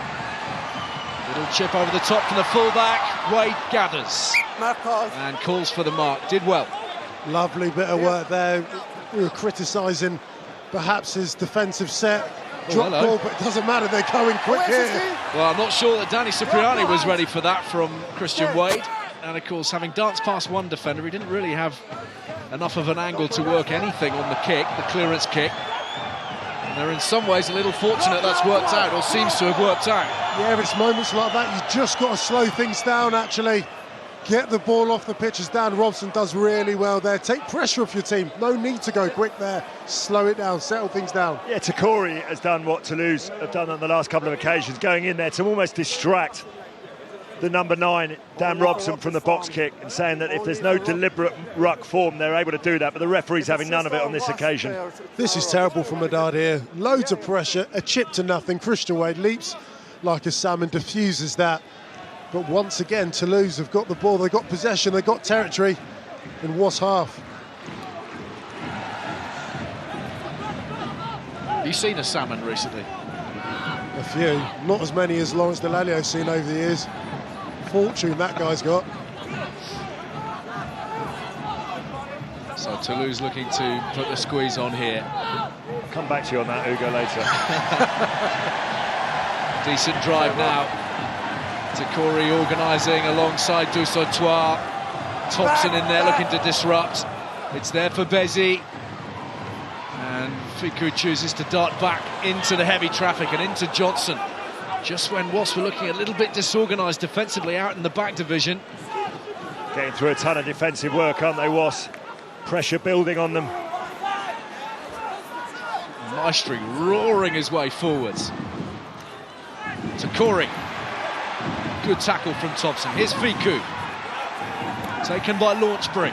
Little chip over the top from the fullback. Wade gathers. And calls for the mark. Did well. Lovely bit of work there. We were criticising perhaps his defensive set. Drop ball, but it doesn't matter, they're going quick here. Well, I'm not sure that Danny Cipriani was ready for that from Christian Wade. And of course, having danced past one defender, he didn't really have enough of an angle to work anything on the kick, the clearance kick. And they're in some ways a little fortunate that's worked out, or seems to have worked out. Yeah, it's moments like that you just got to slow things down, actually. Get the ball off the pitch, as Dan Robson does really well there. Take pressure off your team. No need to go quick there. Slow it down, settle things down. Yeah, Takori has done what Toulouse have done on the last couple of occasions, going in there to almost distract the number 9, Dan Robson, from the box kick, and saying that if there's no deliberate ruck form, they're able to do that, but the referee's having none of it on this occasion. This is terrible from Haddad here. Loads of pressure, a chip to nothing. Christian Wade leaps like a salmon, diffuses that. But once again, Toulouse have got the ball, they've got possession, they've got territory in Wasps half. Have you seen a salmon recently? A few, not as many as Lawrence Delalio's seen over the years. Fortune that guy's got. So Toulouse looking to put the squeeze on here. I'll come back to you on that, Hugo, later. Decent drive now. Takori organising alongside Dusautoir. Thompson in there looking to disrupt. It's there for Bézi. And Ficou chooses to dart back into the heavy traffic and into Johnson. Just when Wasps were looking a little bit disorganised defensively out in the back division. Getting through a ton of defensive work, aren't they, Wasps? Pressure building on them. Maestri roaring his way forwards. Takori. Good tackle from Thompson. Here's Ficou. Taken by Launchbury.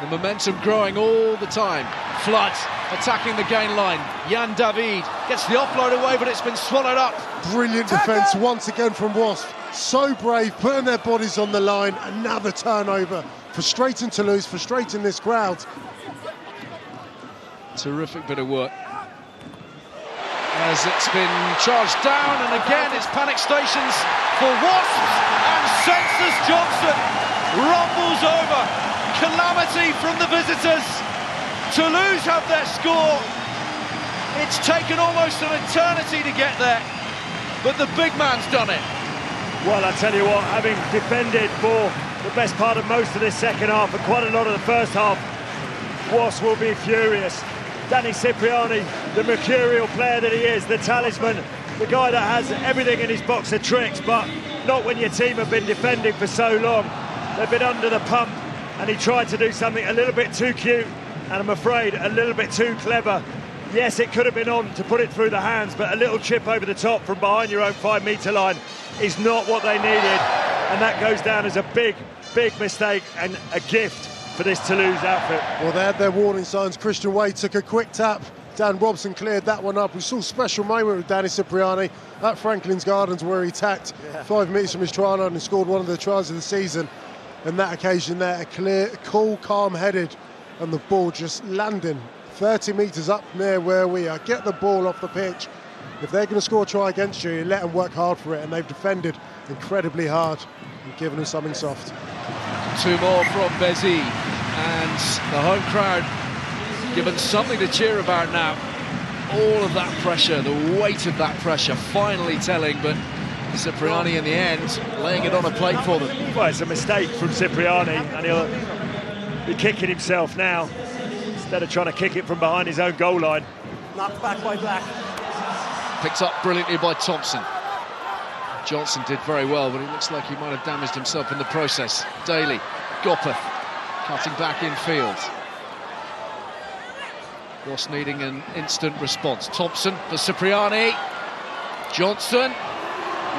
The momentum growing all the time. Flood attacking the gain line. Jan David gets the offload away, but it's been swallowed up. Brilliant defence once again from Wasps. So brave, putting their bodies on the line. Another turnover. Frustrating Toulouse, frustrating this crowd. Terrific bit of work. As it's been charged down, and again it's panic stations for Wasps, and Census Johnson rumbles over. Calamity from the visitors. Toulouse have their score. It's taken almost an eternity to get there, but the big man's done it. Well, I tell you what, having defended for the best part of most of this second half and quite a lot of the first half, Wasps will be furious. Danny Cipriani, the mercurial player that he is, the talisman, the guy that has everything in his box of tricks, but not when your team have been defending for so long. They've been under the pump, and he tried to do something a little bit too cute, and I'm afraid a little bit too clever. Yes, it could have been on to put it through the hands, but a little chip over the top from behind your own 5-metre line is not what they needed, and that goes down as a big, big mistake and a gift for this Toulouse outfit. Well, they had their warning signs. Christian Wade took a quick tap. Dan Robson cleared that one up. We saw a special moment with Danny Cipriani at Franklin's Gardens where he tacked 5 metres from his try line and scored one of the tries of the season. And that occasion there, a clear, cool, calm-headed, and the ball just landing 30 metres up near where we are. Get the ball off the pitch. If they're going to score a try against you, let them work hard for it, and they've defended incredibly hard and given them something soft. 2 more from Bézi, and the home crowd given something to cheer about now. All of that pressure, the weight of that pressure finally telling, but Cipriani in the end laying it on a plate for them. Well, it's a mistake from Cipriani, and he'll be kicking himself now instead of trying to kick it from behind his own goal line. Knocked back by Black. Picked up brilliantly by Thompson. Johnson did very well, but it looks like he might have damaged himself in the process. Daly, Gopeth, cutting back in field. Ross needing an instant response. Thompson for Cipriani. Johnson,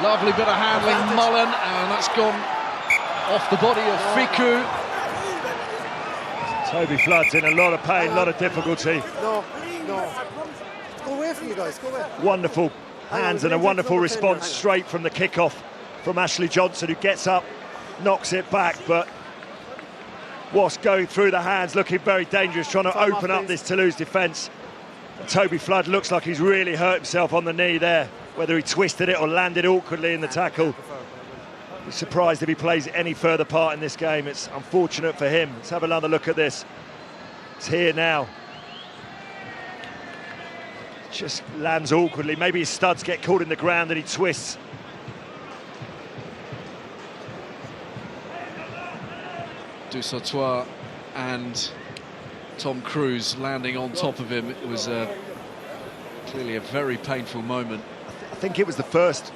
lovely bit of handling, Mullen, and that's gone off the body of Ficou. Toby Flood's in a lot of pain, a lot of difficulty. No. Go away from you guys, go away. Wonderful hands and a wonderful response straight from the kickoff from Ashley Johnson, who gets up, knocks it back, but Wasp going through the hands, looking very dangerous, trying to open up this Toulouse defence. Toby Flood looks like he's really hurt himself on the knee there, whether he twisted it or landed awkwardly in the tackle. Be surprised if he plays any further part in this game. It's unfortunate for him. Let's have another look at this. It's here now. Just lands awkwardly. Maybe his studs get caught in the ground and he twists. Dusautoir and Tom Cruise landing on top of him. It was a Clearly a very painful moment. I think it was the first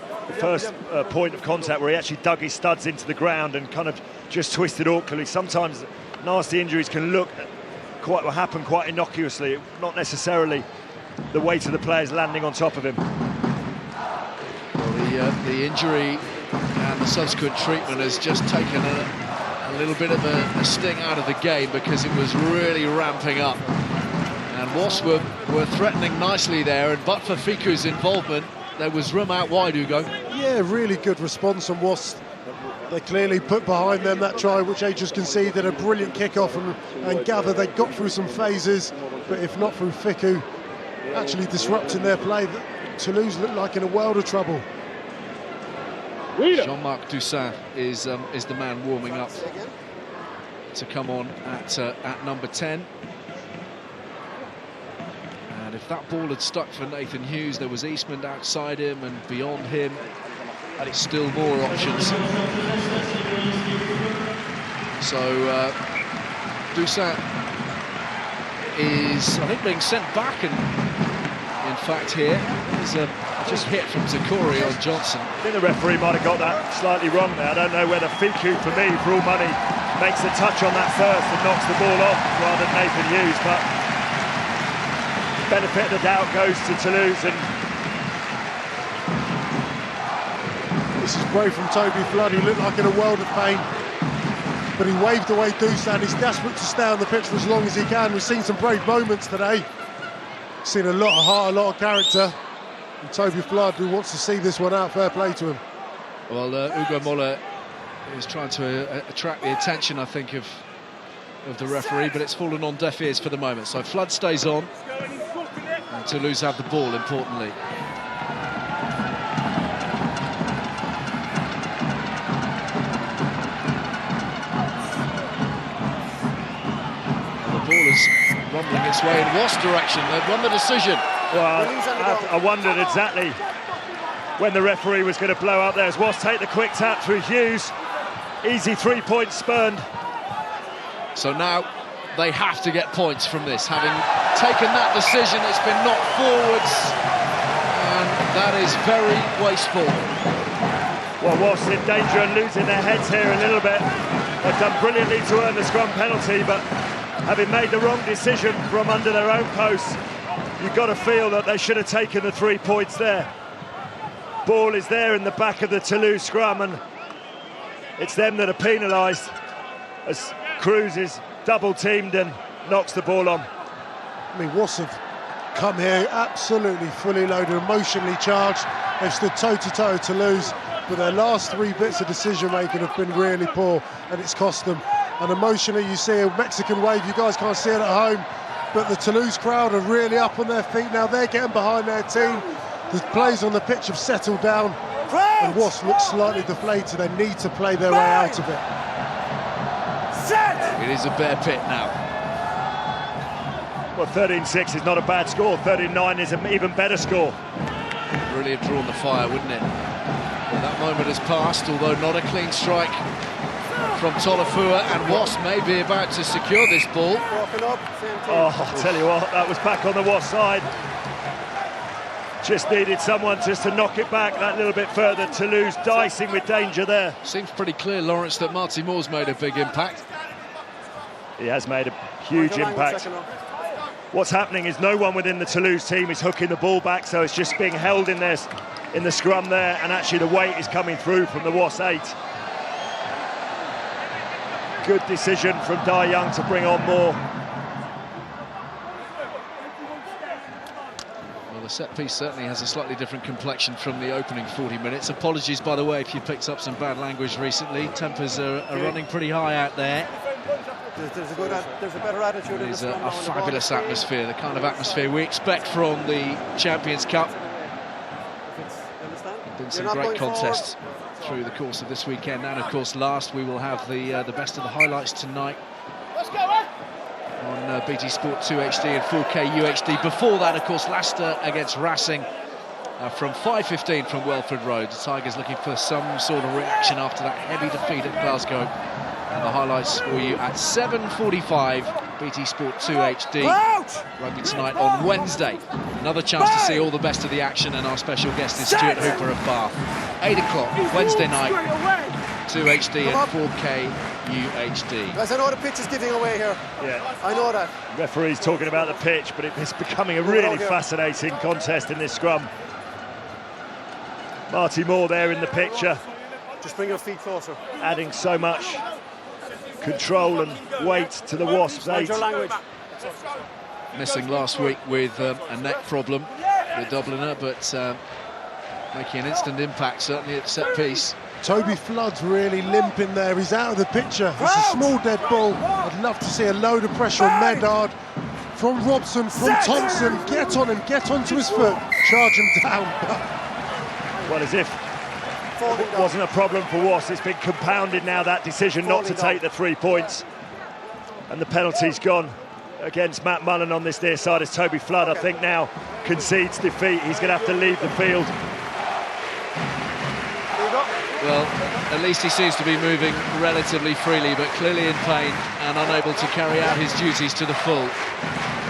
point of contact where he actually dug his studs into the ground and kind of just twisted awkwardly. Sometimes nasty injuries can happen quite innocuously, not necessarily the weight of the players landing on top of him. Well, the injury and the subsequent treatment has just taken a little bit of a sting out of the game, because it was really ramping up. And Wasps were threatening nicely there, and but for Ficou's involvement, there was room out wide, Hugo. Yeah, really good response from Wasps. They clearly put behind them that try which they just conceded, a brilliant kick-off, and gather they got through some phases, but if not through Ficou actually disrupting their play, Toulouse looked like in a world of trouble. Jean-Marc Toussaint is the man warming up to come on at number 10. And if that ball had stuck for Nathan Hughes, there was Eastman outside him and beyond him, and it's still more options. So Toussaint is, I think, being sent back, and in fact here there's a just hit from Zakori on Johnson. I think the referee might have got that slightly wrong there. I don't know whether Ficou, for me, for all money, makes a touch on that first and knocks the ball off rather than Nathan Hughes, but benefit of the doubt goes to Toulouse. And this is brave from Toby Flood, who looked like in a world of pain, but he waved away Toussaint. He's desperate to stay on the pitch for as long as he can. We've seen some brave moments today, seen a lot of heart, a lot of character. And Toby Flood, who wants to see this one out, fair play to him. Well, Hugo Moller is trying to attract the attention, I think, of the referee, but it's fallen on deaf ears for the moment. So Flood stays on, and Toulouse have the ball, importantly. The ball is rumbling its way in Wasps' direction. They've won the decision. Well, I wondered exactly when the referee was going to blow up there as Wasps take the quick tap through Hughes. Easy 3 points spurned. So now they have to get points from this. Having taken that decision, it's been knocked forwards, and that is very wasteful. Well, Wasps in danger of losing their heads here a little bit. They've done brilliantly to earn the scrum penalty, but having made the wrong decision from under their own posts, you've got to feel that they should have taken the 3 points there. Ball is there in the back of the Toulouse scrum, and it's them that are penalised as Cruz is double-teamed and knocks the ball on. I mean, Wasps have come here absolutely fully loaded, emotionally charged. They've stood toe-to-toe with Toulouse, but their last 3 bits of decision-making have been really poor, and it's cost them. And emotionally, you see a Mexican wave. You guys can't see it at home, but the Toulouse crowd are really up on their feet now. They're getting behind their team. The plays on the pitch have settled down, and Wasps look slightly deflated. They need to play their way out of it. It is a bare pit now. Well, 13-6 is not a bad score. 39 is an even better score. Really have drawn the fire, wouldn't it? Well, that moment has passed, although not a clean strike from Tolofua, and Wasps may be about to secure this ball. Oh, I'll tell you what, that was back on the Wasps side. Just needed someone just to knock it back that little bit further. Toulouse dicing with danger there. Seems pretty clear, Lawrence, that Marty Moore's made a big impact. He has made a huge impact. What's happening is no one within the Toulouse team is hooking the ball back, so it's just being held in there, in the scrum there, and actually the weight is coming through from the Wasps 8. Good decision from Dai Young to bring on Moore. The set piece certainly has a slightly different complexion from the opening 40 minutes. Apologies, by the way, if you picked up some bad language recently. Tempers are running pretty high out there. There's a better attitude in the scrum. A fabulous atmosphere, the kind of atmosphere we expect from the Champions Cup. There's been some great contests through the course of this weekend, and of course last we will have the best of the highlights tonight on BT Sport 2 HD and 4K UHD. Before that, of course, Leicester against Racing from 5:15 from Welford Road. The Tigers looking for some sort of reaction after that heavy defeat at Glasgow. And the highlights for you at 7:45, BT Sport 2 HD. Rugby tonight on Wednesday. Another chance to see all the best of the action, and our special guest is Stuart Hooper of Bath. 8 o'clock, Wednesday night, 2HD and 4K UHD. Guys, I know the pitch is giving away here. Yeah, I know that. Referee's talking about the pitch, but it's becoming a really fascinating contest in this scrum. Marty Moore there in the picture. Just bring your feet closer. Adding so much control and weight to the Wasps' 8. Missing last week with a neck problem, the Dubliner, but making an instant impact, certainly at set piece. Toby Flood's really limping there. He's out of the picture. It's a small dead ball. I'd love to see a load of pressure on Medard from Robson, from Thompson. Get on him, get onto his foot, charge him down. Well, as if it wasn't a problem for Wasps, it's been compounded now, that decision not to take the 3 points. And the penalty's gone against Matt Mullen on this near side as Toby Flood, I think, now concedes defeat. He's going to have to leave the field. Well, at least he seems to be moving relatively freely, but clearly in pain and unable to carry out his duties to the full.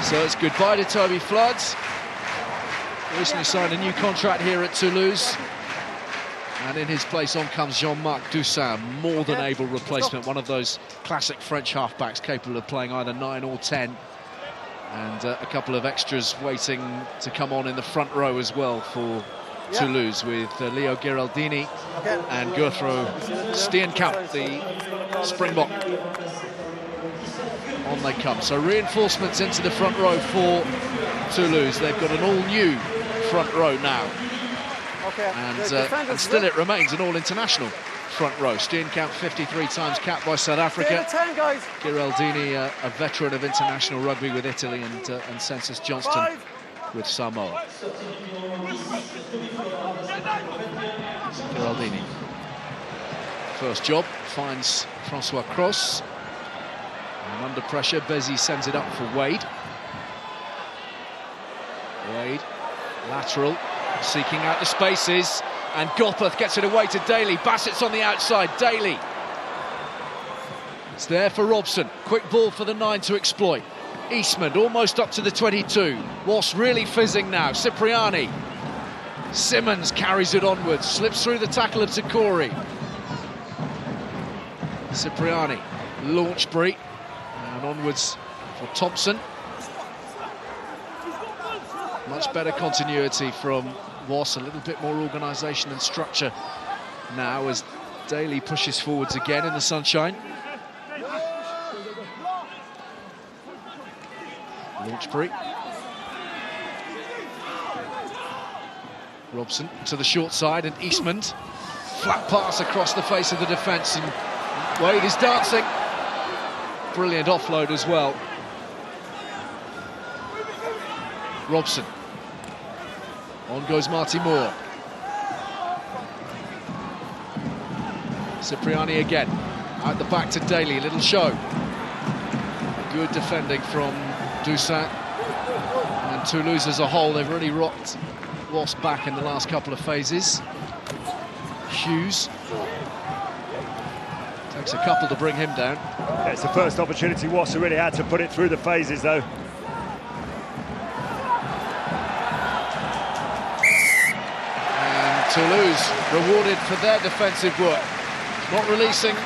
So it's goodbye to Toby Flood. Recently signed a new contract here at Toulouse. And in his place on comes Jean-Marc Doussin, more than able replacement, one of those classic French halfbacks capable of playing either 9 or 10. And a couple of extras waiting to come on in the front row as well for Toulouse, with Leo Giraldini and Guthro Steenkamp, the Springbok. On they come. So reinforcements into the front row for Toulouse. They've got an all-new front row now. And still it remains an all-international front row. Steenkamp 53 times capped by South Africa. Giraldini, a veteran of international rugby with Italy, and Census Johnston with Samoa. Giraldini. First job, finds Francois Cross. And under pressure, Bezzy sends it up for Wade. Wade, lateral, seeking out the spaces, and Gopeth gets it away to Daly. Bassett's on the outside, Daly. It's there for Robson. Quick ball for the 9 to exploit. Eastman almost up to the 22. Wasps really fizzing now. Cipriani. Simmons carries it onwards, slips through the tackle of Takori. Cipriani, Launchbury, and onwards for Thompson. Much better continuity from Wasps, a little bit more organisation and structure now as Daly pushes forwards again in the sunshine. Launchbury. Robson to the short side, and Eastman. Flat pass across the face of the defence, and Wade is dancing. Brilliant offload as well. Robson. On goes Marty Moore. Cipriani again. Out the back to Daly, little show. Good defending from Doussin. And Toulouse as a whole, they've really rocked Wasps back in the last couple of phases. Hughes. Takes a couple to bring him down. Yeah, it's the first opportunity Wasps really had to put it through the phases, though. Toulouse rewarded for their defensive work. Not releasing.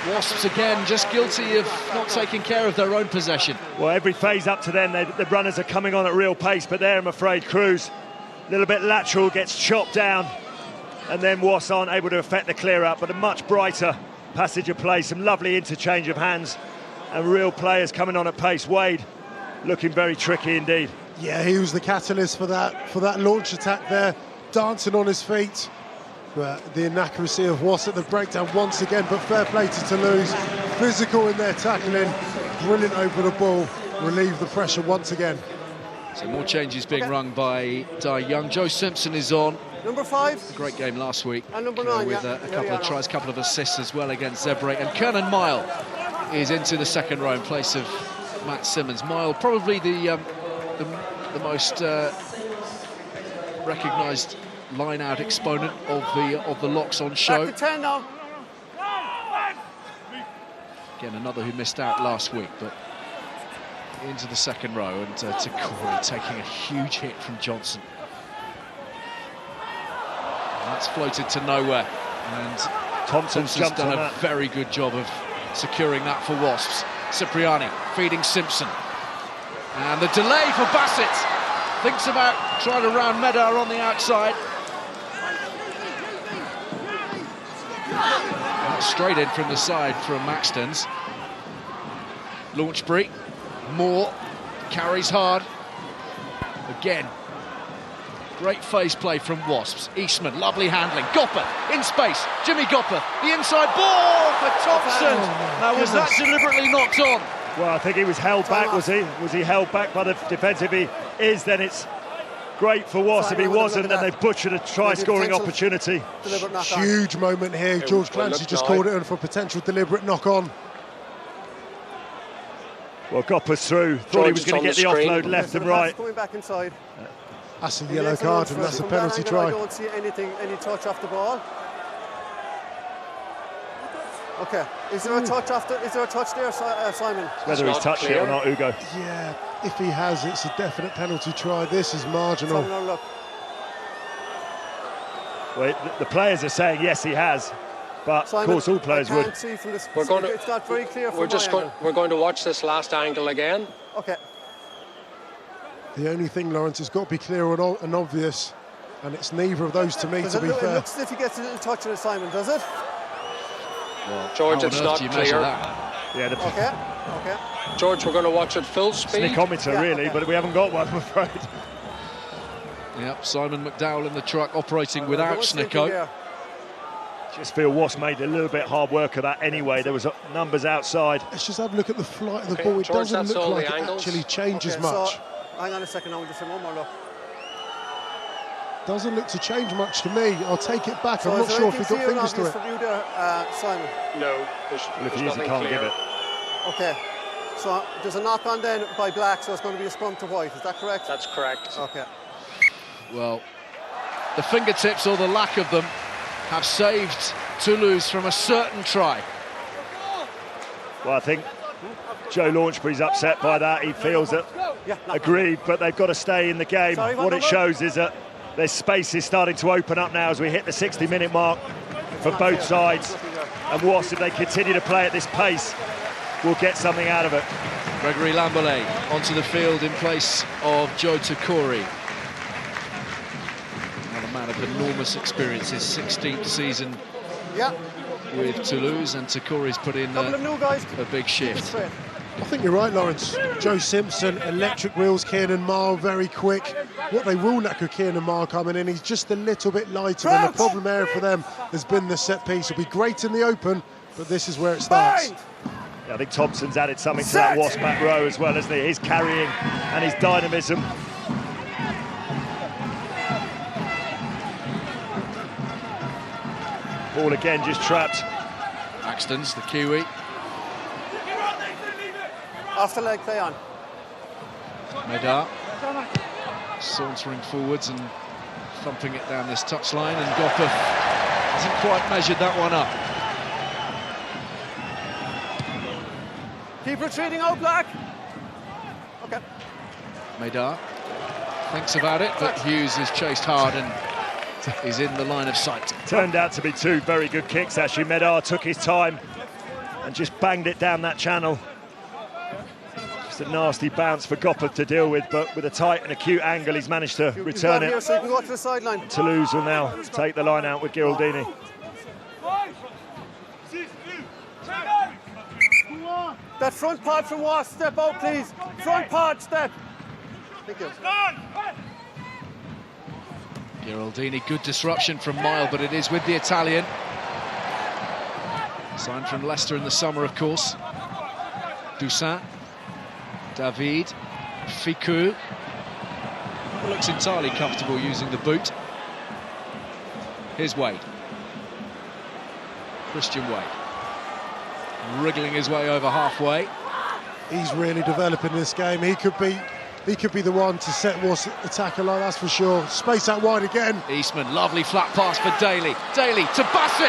Wasps again just guilty of not taking care of their own possession. Well, every phase up to then, the runners are coming on at real pace, but there, I'm afraid, Cruz, a little bit lateral, gets chopped down, and then Wasps aren't able to affect the clear-up, but a much brighter passage of play, some lovely interchange of hands, and real players coming on at pace. Wade looking very tricky indeed. Yeah, he was the catalyst for that launch attack there. Dancing on his feet, but the inaccuracy of Wasps at the breakdown once again. But fair play to Toulouse, physical in their tackling, brilliant over the ball, relieve the pressure once again. So more changes being rung by Dai Young. Joe Simpson is on. Number 5. Great game last week. And number 9, with a couple of tries, couple of assists as well against Zebre. And Kernan Mile is into the second row in place of Matt Simmons. Mile probably the most recognised line-out exponent of the locks on show. Back to 10 now. Again, another who missed out last week, but into the second row, and Toulouse taking a huge hit from Johnson. And that's floated to nowhere, and Thompson's done on a very good job of securing that for Wasps. Cipriani feeding Simpson, and the delay for Bassett. Thinks about trying to round Medar on the outside. Straight in from the side from Maxtons. Launchbury, Moore carries hard. Again, great face play from Wasps. Eastman, lovely handling. Gopper in space. Jimmy Gopper, the inside ball for Thompson. Now, was that deliberately knocked on? Well, I think he was held back, was he? Was he held back by the defence? If he is, then it's great for Wasps. If he wasn't, then they've butchered a try-scoring opportunity. Huge moment here. George Clancy just called it in for potential deliberate knock-on. Well, Gopper's through. Thought he was going to get the offload left and right. Coming back inside. That's a yellow card, and that's a penalty try. I don't see any touch off the ball. Okay, is there a touch there, Simon? Whether he's touched it or not, Ugo. Yeah, if he has, it's a definite penalty try. This is marginal. Look. Well, the players are saying yes, he has, but Simon, of course all players would. See from this, it's not very clear. We're going to watch this last angle again. Okay. The only thing, Lawrence, has got to be clear and obvious, and it's neither of those to me. It fair, looks as if he gets a little touch on it, Simon. Does it? Well, George, it's not clear. Yeah. Okay. George, we're going to watch it full speed. Sneakometer, really, but we haven't got one, I'm afraid. Yep, Simon McDowell in the truck operating without Snicko. Just feel Wasps made a little bit hard work of that anyway. There was numbers outside. Let's just have a look at the flight of the ball. It George, doesn't look like it actually changes much. So, hang on a second, I want to just one more look. Doesn't look to change much to me. I'll take it back. I'm not sure if he got fingers to it. Simon? No, if he is, he can't give it. Okay, so there's a knock on then by Black, so it's going to be a scrum to white. Is that correct? That's correct. Okay. Well, the fingertips or the lack of them have saved Toulouse from a certain try. Well, I think Joe Launchbury's upset by that. He feels that agreed, but they've got to stay in the game. What it shows is that their space is starting to open up now as we hit the 60-minute mark for both sides. And Wasps, if they continue to play at this pace, will get something out of it. Gregory Lambolet onto the field in place of Joe Toulouse. Another man of enormous experience, his 16th season with Toulouse, and Toulouse's put in a big shift. I think you're right, Lawrence. Joe Simpson, electric wheels, Kiernan Marr, very quick. What they will lack of Kiernan Marr coming in, he's just a little bit lighter, and the problem area for them has been the set piece. It'll be great in the open, but this is where it starts. Yeah, I think Thompson's added something to that Wasp back row as well, hasn't he? His carrying and his dynamism. Ball again just trapped. Maxtons, the Kiwi. Off the leg, play on. Medar sauntering forwards and thumping it down this touchline, and Gopper hasn't quite measured that one up. Keep retreating out, Black. Okay. Medar thinks about it, but Hughes is chased hard and is in the line of sight. Turned out to be two very good kicks, actually. Medar took his time and just banged it down that channel. Just a nasty bounce for Gopper to deal with, but with a tight and acute angle, he's managed to return it. Here so you can go to the sideline. Toulouse will now take the line out with Giraldini. That front pod from Wasp, step out, please. Front pod, step. Thank you. Giraldini, good disruption from Mile, but it is with the Italian. Signed from Leicester in the summer, of course. Doussaint, David, Ficou. Looks entirely comfortable using the boot. Here's Wade. Christian Wade. Wriggling his way over halfway. He's really developing this game. He could be the one to set Wasps attack alight, that's for sure. Space out wide again. Eastman, lovely flat pass for Daly. Daly to Bassett,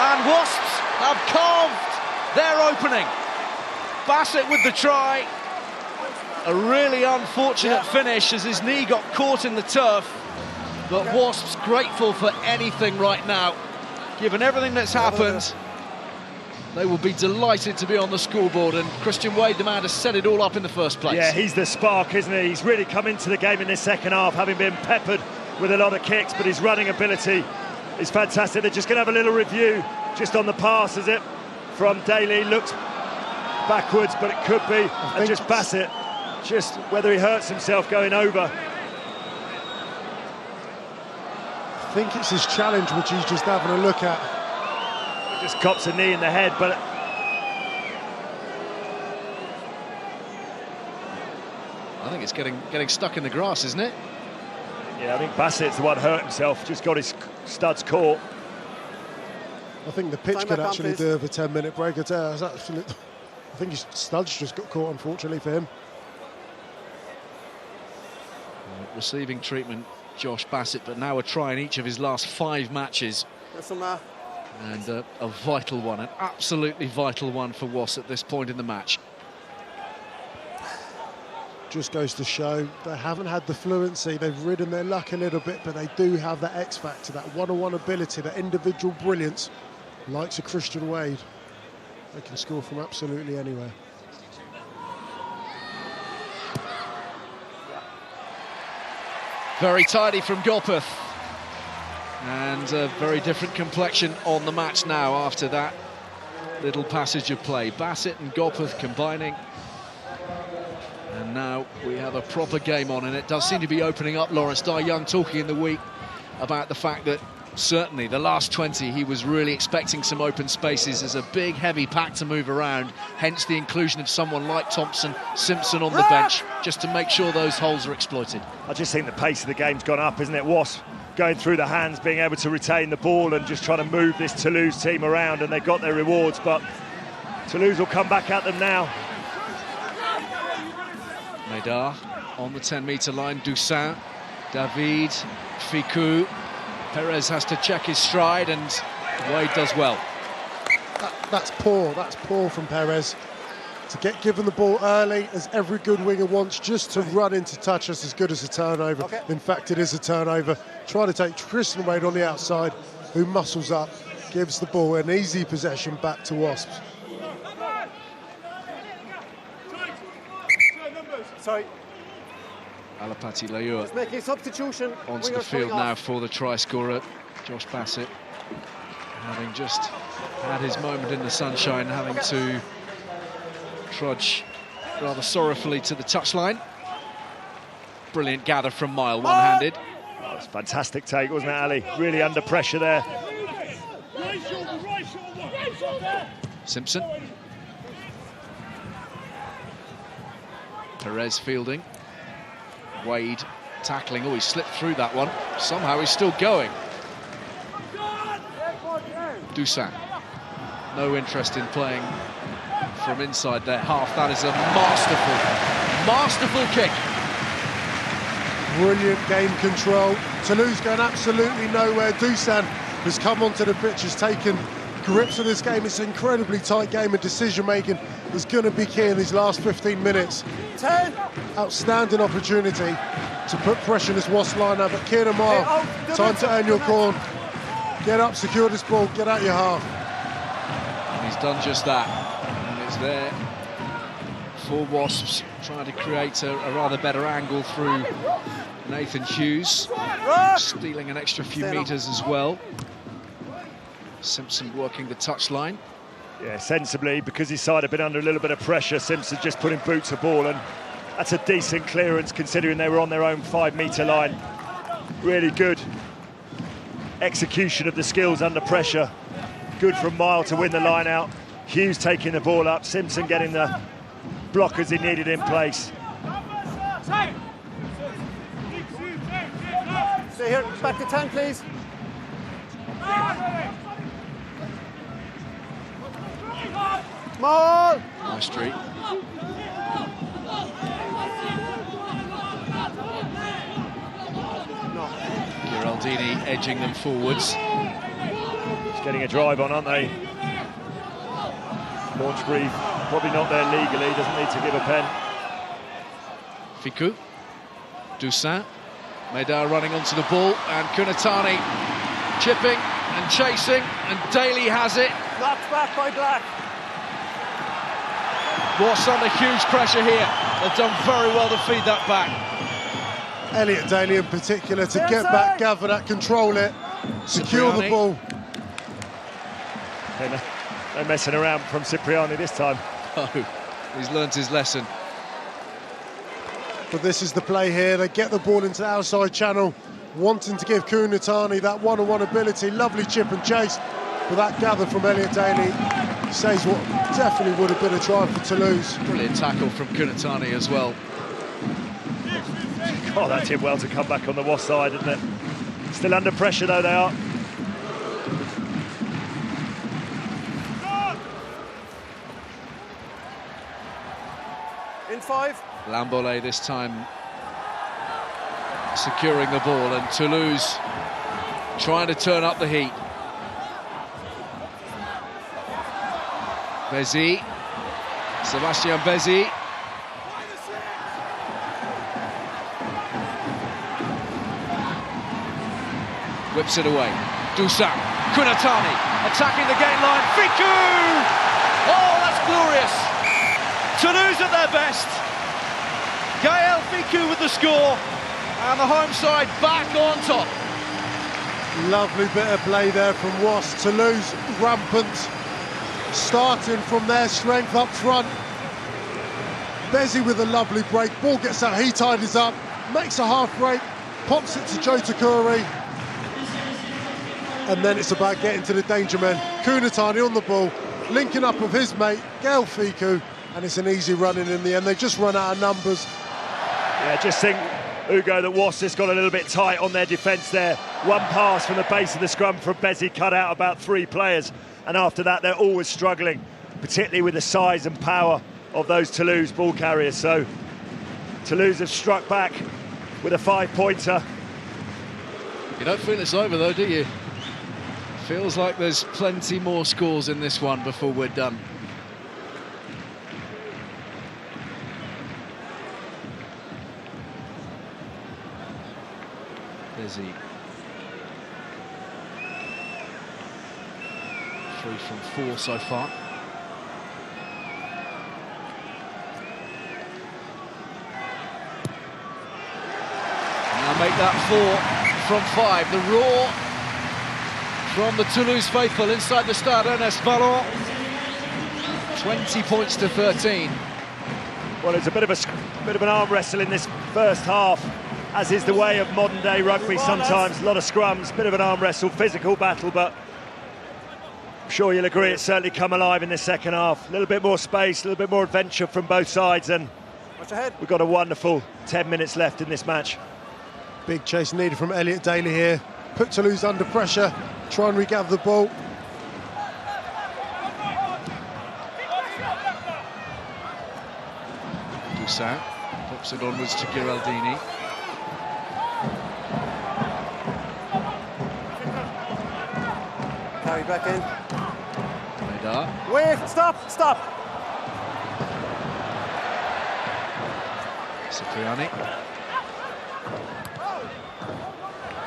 and Wasps have carved their opening. Bassett with the try. A really unfortunate finish as his knee got caught in the turf. But Wasps grateful for anything right now. Given everything that's happened, they will be delighted to be on the scoreboard, and Christian Wade, the man, has set it all up in the first place. Yeah, he's the spark, isn't he? He's really come into the game in this second half, having been peppered with a lot of kicks, but his running ability is fantastic. They're just going to have a little review just on the pass, is it? From Daly, looks backwards, but it could be. And just Bassett, just whether he hurts himself going over. I think it's his challenge, which he's just having a look at. He just cops a knee in the head, but I think it's getting stuck in the grass, isn't it? yeah, I think Bassett's the one hurt himself, just got his studs caught. I think the pitch could actually do with a 10-minute break. I think his studs just got caught, unfortunately for him. Receiving treatment, Josh Bassett, but now a try in each of his last 5 matches. And a vital one, an absolutely vital one for Wasps at this point in the match. Just goes to show they haven't had the fluency. They've ridden their luck a little bit, but they do have that X factor, that one-on-one ability, that individual brilliance. Likes a Christian Wade, they can score from absolutely anywhere. Very tidy from Gopeth, and a very different complexion on the match now after that little passage of play. Bassett and Gopeth combining, and now we have a proper game on, and it does seem to be opening up. Lawrence Dyer Young talking in the week about the fact that certainly the last 20 he was really expecting some open spaces. As a big heavy pack to move around, hence the inclusion of someone like Thompson, Simpson on the bench, just to make sure those holes are exploited. I just think the pace of the game's gone up, isn't it? Wasps going through the hands, being able to retain the ball and just trying to move this Toulouse team around, and they got their rewards, but Toulouse will come back at them now. Medard on the 10-metre line, Doussin, David, Ficou. Perez has to check his stride, and Wade does well. That's poor from Perez. To get given the ball early, as every good winger wants, just to run into touch. That's as good as a turnover. In fact, it is a turnover. Try to take Christian Wade on the outside, who muscles up, gives the ball an easy possession back to Wasps. Sorry. Alapati Leua He's making a substitution. onto the field now for the try scorer, Josh Bassett, having just had his moment in the sunshine, having to trudge rather sorrowfully to the touchline. Brilliant gather from Mile, one-handed. Oh, it's a fantastic take, wasn't it, Ali? Really under pressure there. Simpson. Perez fielding. Wade tackling. Oh, he slipped through that one. Somehow he's still going. Doussin. No interest in playing from inside their half. That is a masterful kick. Brilliant game control. Toulouse going absolutely nowhere. Doussin has come onto the pitch, has taken grips of this game. It's an incredibly tight game, and decision-making is going to be key in these last 15 minutes. 10. Outstanding opportunity to put pressure in this Wasp line-up, but Kieran Moore, time to earn your corn. Get up, secure this ball, get out your half. And he's done just that. And it's there for Wasps, trying to create a rather better angle through Nathan Hughes, stealing an extra few metres as well. Simpson working the touchline. Yeah, sensibly, because his side have been under a little bit of pressure. Simpson just putting boots of ball, and that's a decent clearance considering they were on their own 5-metre line. Really good execution of the skills under pressure. Good from Mile to win the line out. Hughes taking the ball up, Simpson getting the blockers he needed in place. Stay here, back to 10, please. Small. Nice street. Giraldini edging them forwards. Just getting a drive on, aren't they? Launch brief, probably not there legally, doesn't need to give a pen. Ficou, Doussin, Medard running onto the ball, and Kunatani chipping and chasing, and Daly has it. Knocked back by Black. Wasps under huge pressure here. They've done very well to feed that back. Elliot Daly in particular to get back, gather that, control it, secure the ball. No messing around from Cipriani this time. Oh, he's learnt his lesson. But this is the play here. They get the ball into the outside channel, wanting to give Kunatani that one-on-one ability. Lovely chip and chase. But that gather from Elliot Daly says what definitely would have been a try for Toulouse. Brilliant tackle from Kunatani as well. Oh, that did well to come back on the Wasp side, didn't it? Still under pressure though, they are. In 5. Lambolet this time securing the ball, and Toulouse trying to turn up the heat. Bézi, Sébastien Bézi. Whips it away. Doussin, Kunatani attacking the gain line. Ficou! Oh, that's glorious. Toulouse at their best. Gaël Ficou with the score, and the home side back on top. Lovely bit of play there from Wasps. Toulouse rampant, starting from their strength up front. Bézi with a lovely break. Ball gets out, he tidies up, makes a half break, pops it to Joe Takuri. And then it's about getting to the danger men. Kunatani on the ball, linking up with his mate, Gaël Ficou, and it's an easy running in the end. They just run out of numbers. Yeah, just think, Hugo, that Wasps just got a little bit tight on their defence there. One pass from the base of the scrum from Bézi cut out about 3 players. And after that, they're always struggling, particularly with the size and power of those Toulouse ball carriers. So Toulouse have struck back with a 5-pointer. You don't feel it's over though, do you? Feels like there's plenty more scores in this one before we're done. Bézi. 3 from 4 so far. Now make that 4 from 5. The roar from the Toulouse faithful inside the Stade Ernest Vallon. 20 points to 13. Well, it's a bit of an arm wrestle in this first half, as is the way of modern day rugby sometimes. A lot of scrums, bit of an arm wrestle, physical battle, but I'm sure you'll agree it's certainly come alive in this second half. A little bit more space, a little bit more adventure from both sides, and we've got a wonderful 10 minutes left in this match. Big chase needed from Elliot Daly here. Put Toulouse under pressure, try and regather the ball. Doussin pops it onwards to Giraldini. Carry back in. Medard. Wait, stop. Cipriani.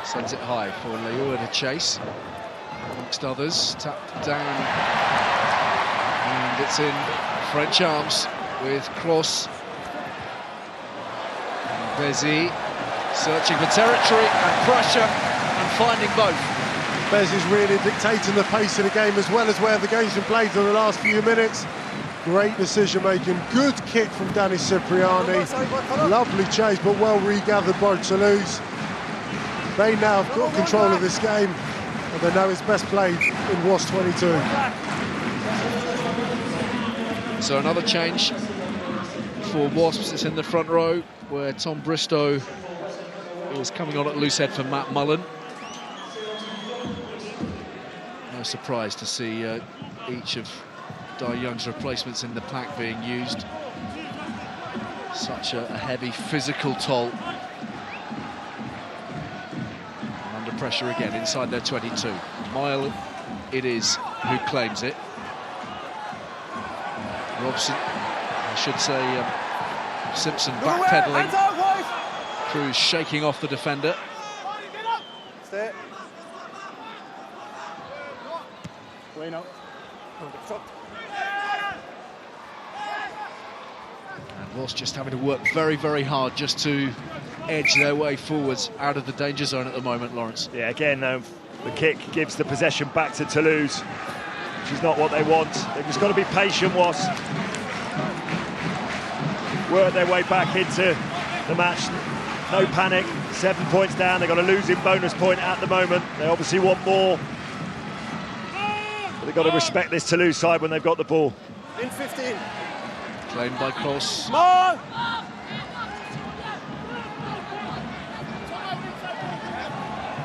Sends it high for Leua to chase, amongst others. Tapped down, and it's in French arms with Cross. Bézi searching for territory and pressure and finding both. Bézi's really dictating the pace of the game as well as where the game's been played in the last few minutes. Great decision making, good kick from Danny Cipriani. Lovely chase, but well regathered by Toulouse. They now have got control of this game, and they know it's best played in Wasps 22. So another change for Wasps. It's in the front row, where Tom Bristow is coming on at loose head for Matt Mullen. No surprise to see each of Dai Young's replacements in the pack being used. Such a heavy physical toll. Pressure again inside their 22. Mile it is who claims it. Robson, I should say, Simpson backpedaling. Cruz shaking off the defender. Stay. And Wasps just having to work very, very hard just to edge their way forwards out of the danger zone at the moment, Lawrence. Yeah, again, the kick gives the possession back to Toulouse, which is not what they want. They've just got to be patient, Wasps. Work their way back into the match. No panic, 7 points down. They've got a losing bonus point at the moment. They obviously want more. But they've got to respect this Toulouse side when they've got the ball. In 15. Claimed by Cross. More!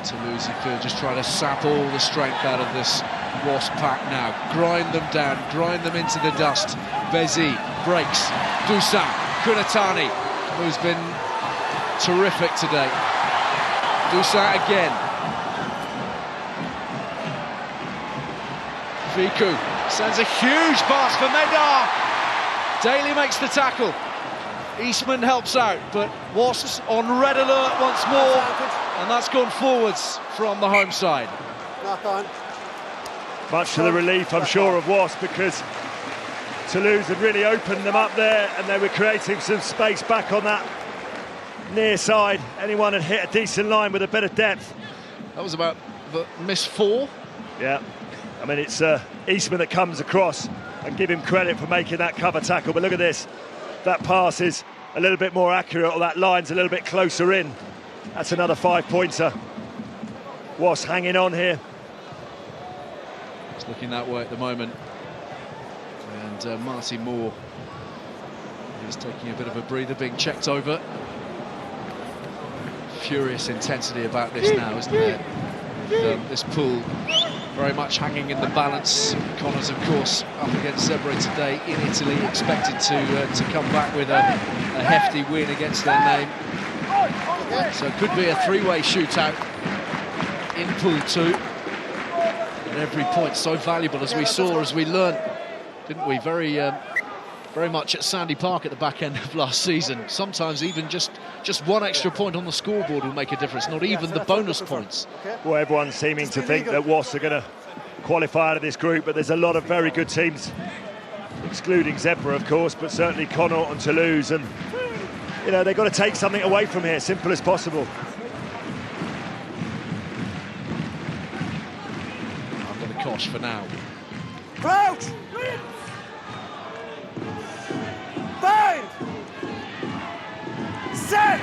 Toulouse, you feel, just trying to sap all the strength out of this Wasp pack now. Grind them down, grind them into the dust. Bezi breaks. Dusan, Kunatani, who's been terrific today. Dusan again. Fiku sends a huge pass for Medar. Daly makes the tackle. Eastman helps out, but Wasps on red alert once more, and that's gone forwards from the home side. Knock on. Much to the relief, I'm sure, of Wasps, because Toulouse had really opened them up there, and they were creating some space back on that near side. Anyone had hit a decent line with a bit of depth. That was about the miss 4. Yeah, I mean, it's Eastman that comes across, and give him credit for making that cover tackle. But look at this, that pass is a little bit more accurate, or that line's a little bit closer in. That's another 5-pointer. Wasps hanging on here. It's looking that way at the moment. And Marty Moore is taking a bit of a breather, being checked over. Furious intensity about this now, isn't there? With, this pool very much hanging in the balance. Connors, of course, up against Zebre today in Italy, expected to come back with a hefty win against their name. So it could be a 3-way shootout in Pool 2. And every point so valuable, as we saw, as we learned, didn't we? Very much at Sandy Park at the back end of last season. Sometimes even just one extra point on the scoreboard will make a difference, not even the bonus points. Well, everyone's seeming to think that Wasps are going to qualify out of this group, but there's a lot of very good teams, excluding Zebre, of course, but certainly Connaught and Toulouse, and you know, they've got to take something away from here, simple as possible. Under the cosh for now. Crouch! Bind! Set!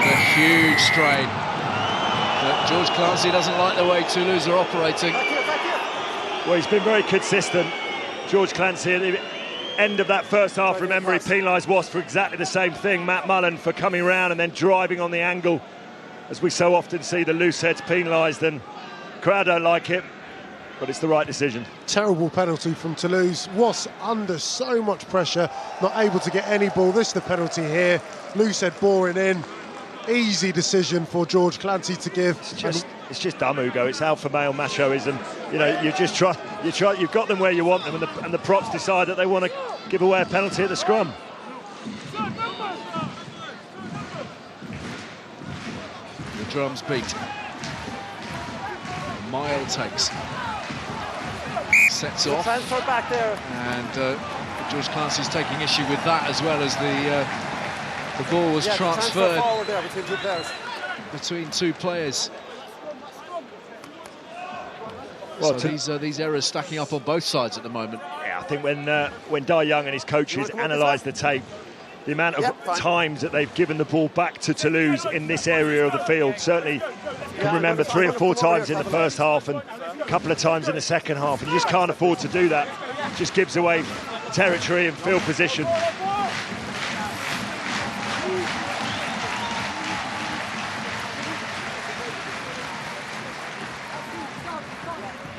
A huge strain. But George Clancy doesn't like the way Toulouse are operating. Well, he's been very consistent. George Clancy at the end of that first half, remember, he penalised Wasps for exactly the same thing. Matt Mullen for coming round and then driving on the angle, as we so often see the loose heads penalised, and crowd don't like it, but it's the right decision. Terrible penalty from Toulouse. Wasps under so much pressure, not able to get any ball. This is the penalty here. Loose head boring in. Easy decision for George Clancy to give. It's just dumb, Hugo. It's alpha male machoism. You know, you've got them where you want them, and the props decide that they want to give away a penalty at the scrum. The drums beat. Mile takes. Sets off. Transfer back there. And George Clancy's taking issue with that, as well as the ball was transferred forward there between 2 players. Between 2 players. Well, so these errors stacking up on both sides at the moment. Yeah, I think when Dai Young and his coaches analyse the tape, the amount of times that they've given the ball back to Toulouse in this area of the field, certainly you can remember 3 or 4 times in the first half and a couple of times in the second half, and you just can't afford to do that. It just gives away territory and field position.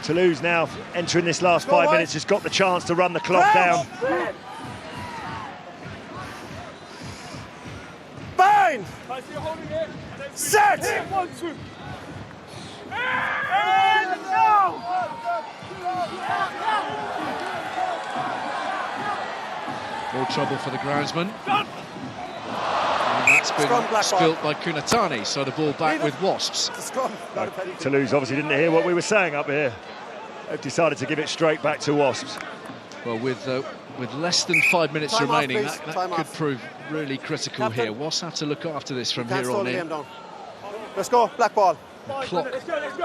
Toulouse now entering this last 5 minutes has got the chance to run the clock down. Bind! Set! 1, 2. And no! trouble for the groundsman. And that's been spilt by Kunatani, so the ball back with Wasps. Toulouse obviously didn't hear what we were saying up here. They've decided to give it straight back to Wasps. Well, with less than 5 minutes remaining, that could prove really critical here. Wasps have to look after this from here on in. Let's go, black ball. The clock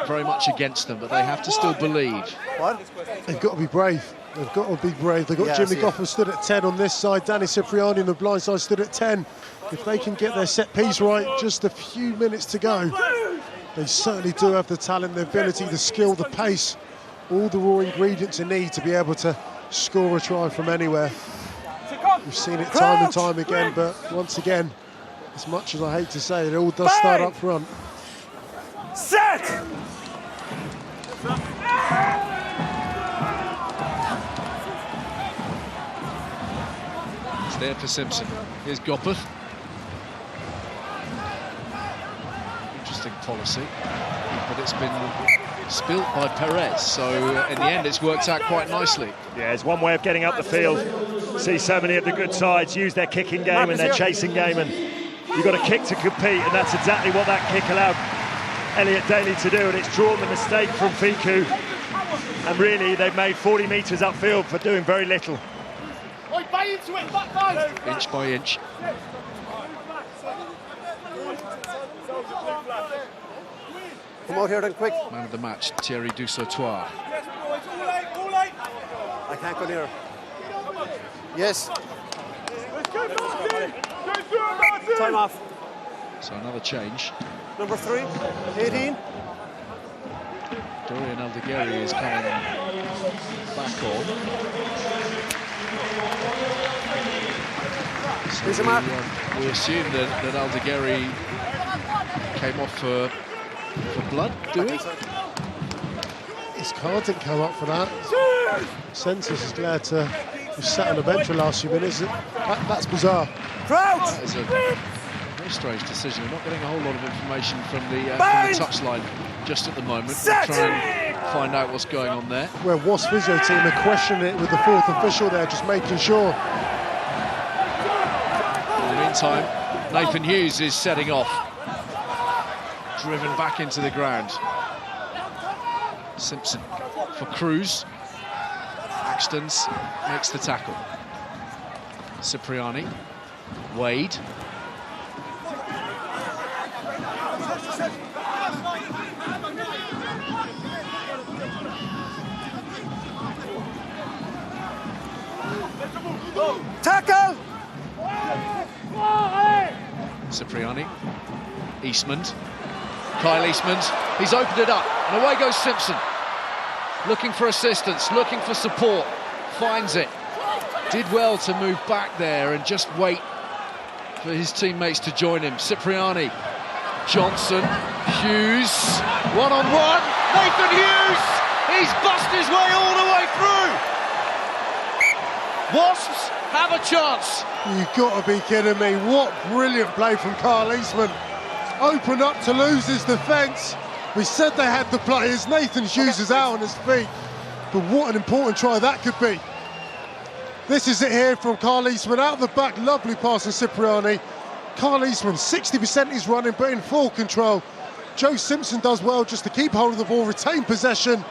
very much against them, but they have to still believe. They've got to be brave. They've got to be brave. They've got Jimmy Goffin stood at 10 on this side. Danny Cipriani on the blind side stood at 10. If they can get their set piece right, just a few minutes to go. They certainly do have the talent, the ability, the skill, the pace, all the raw ingredients you need to be able to score a try from anywhere. We've seen it time and time again, but once again, as much as I hate to say it, all does start up front. Set! It's there for Simpson. Here's Gopeth. Interesting policy, but it's been spilt by Perez, so in the end it's worked out quite nicely. Yeah, it's one way of getting up the field. See so many of the good sides use their kicking game and their chasing game, and you've got a kick to compete, and that's exactly what that kick allowed Elliot Daly to do, and it's drawn the mistake from Fiku, and really they've made 40 metres upfield for doing very little. Inch by inch. Come out here then, quick. Man of the match, Thierry Dusautoir. I can't go near. Yes. Time off. So another change. Number 3, 18. Dorian Aldegheri is coming back on. So we assume that Aldegheri came off for blood, do we? His card didn't come up for that. Census is glad to have sat on the bench for the last few minutes. That's bizarre. That is a very strange decision. We're not getting a whole lot of information from the touchline just at the moment. We'll try and find out what's going on there. Where Wasps physio team are questioning it with the fourth official there, just making sure. In the meantime, Nathan Hughes is setting off. Driven back into the ground. Simpson for Cruz. Axtons makes the tackle. Cipriani. Wade. Tackle! Cipriani. Eastman. Kyle Eastman, he's opened it up, and away goes Simpson. Looking for assistance, looking for support, finds it. Did well to move back there and just wait for his teammates to join him. Cipriani, Johnson, Hughes, one-on-one, Nathan Hughes! He's busted his way all the way through! Wasps have a chance. You've got to be kidding me. What brilliant play from Kyle Eastman. Opened up Toulouse's defence. We said they had the players. Nathan Hughes is out on his feet. But what an important try that could be. This is it here from Kyle Eastman. Out of the back, lovely pass to Cipriani. Kyle Eastman, 60% he's running, but in full control. Joe Simpson does well just to keep hold of the ball, retain possession.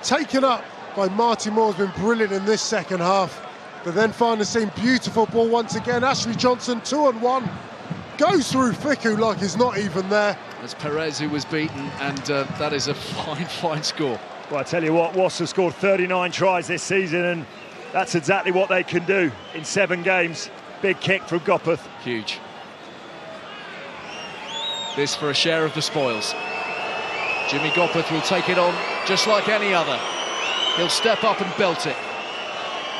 Taken up by Marty Moore, has been brilliant in this second half. But then find the same beautiful ball once again. Ashley Johnson, 2-on-1. Goes through Fiku like he's not even there. It's Perez who was beaten, and that is a fine score. Well, I tell you what, Wasps have scored 39 tries this season, and that's exactly what they can do in 7 games. Big kick from Gopeth. Huge. This for a share of the spoils. Jimmy Gopeth will take it on just like any other. He'll step up and belt it.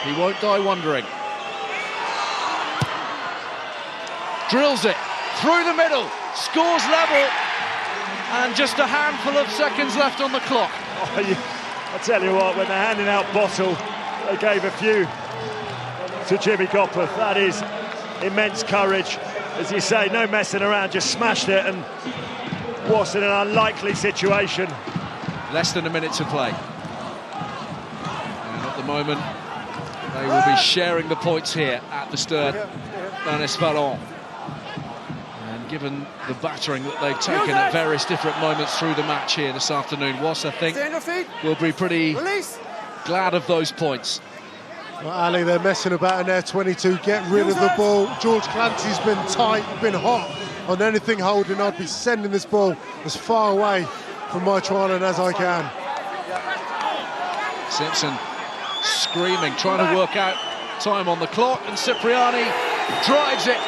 He won't die wondering. Drills it through the middle, scores level, and just a handful of seconds left on the clock. I tell you what, when they're handing out bottle, they gave a few to Jimmy Gopeth. That is immense courage. As you say, no messing around, just smashed it, and was in an unlikely situation. Less than a minute to play. And at the moment, They will be sharing the points here at the Stade Ernest Vallon. And given the battering that they've taken at various different moments through the match here this afternoon, Wasps, I think, will be pretty glad of those points. Well, Ali, they're messing about in there, 22, get rid of the ball. George Clancy's been tight, been hot on anything holding. I'd be sending this ball as far away from my trial as I can. Simpson screaming, trying to work out time on the clock, and Cipriani drives it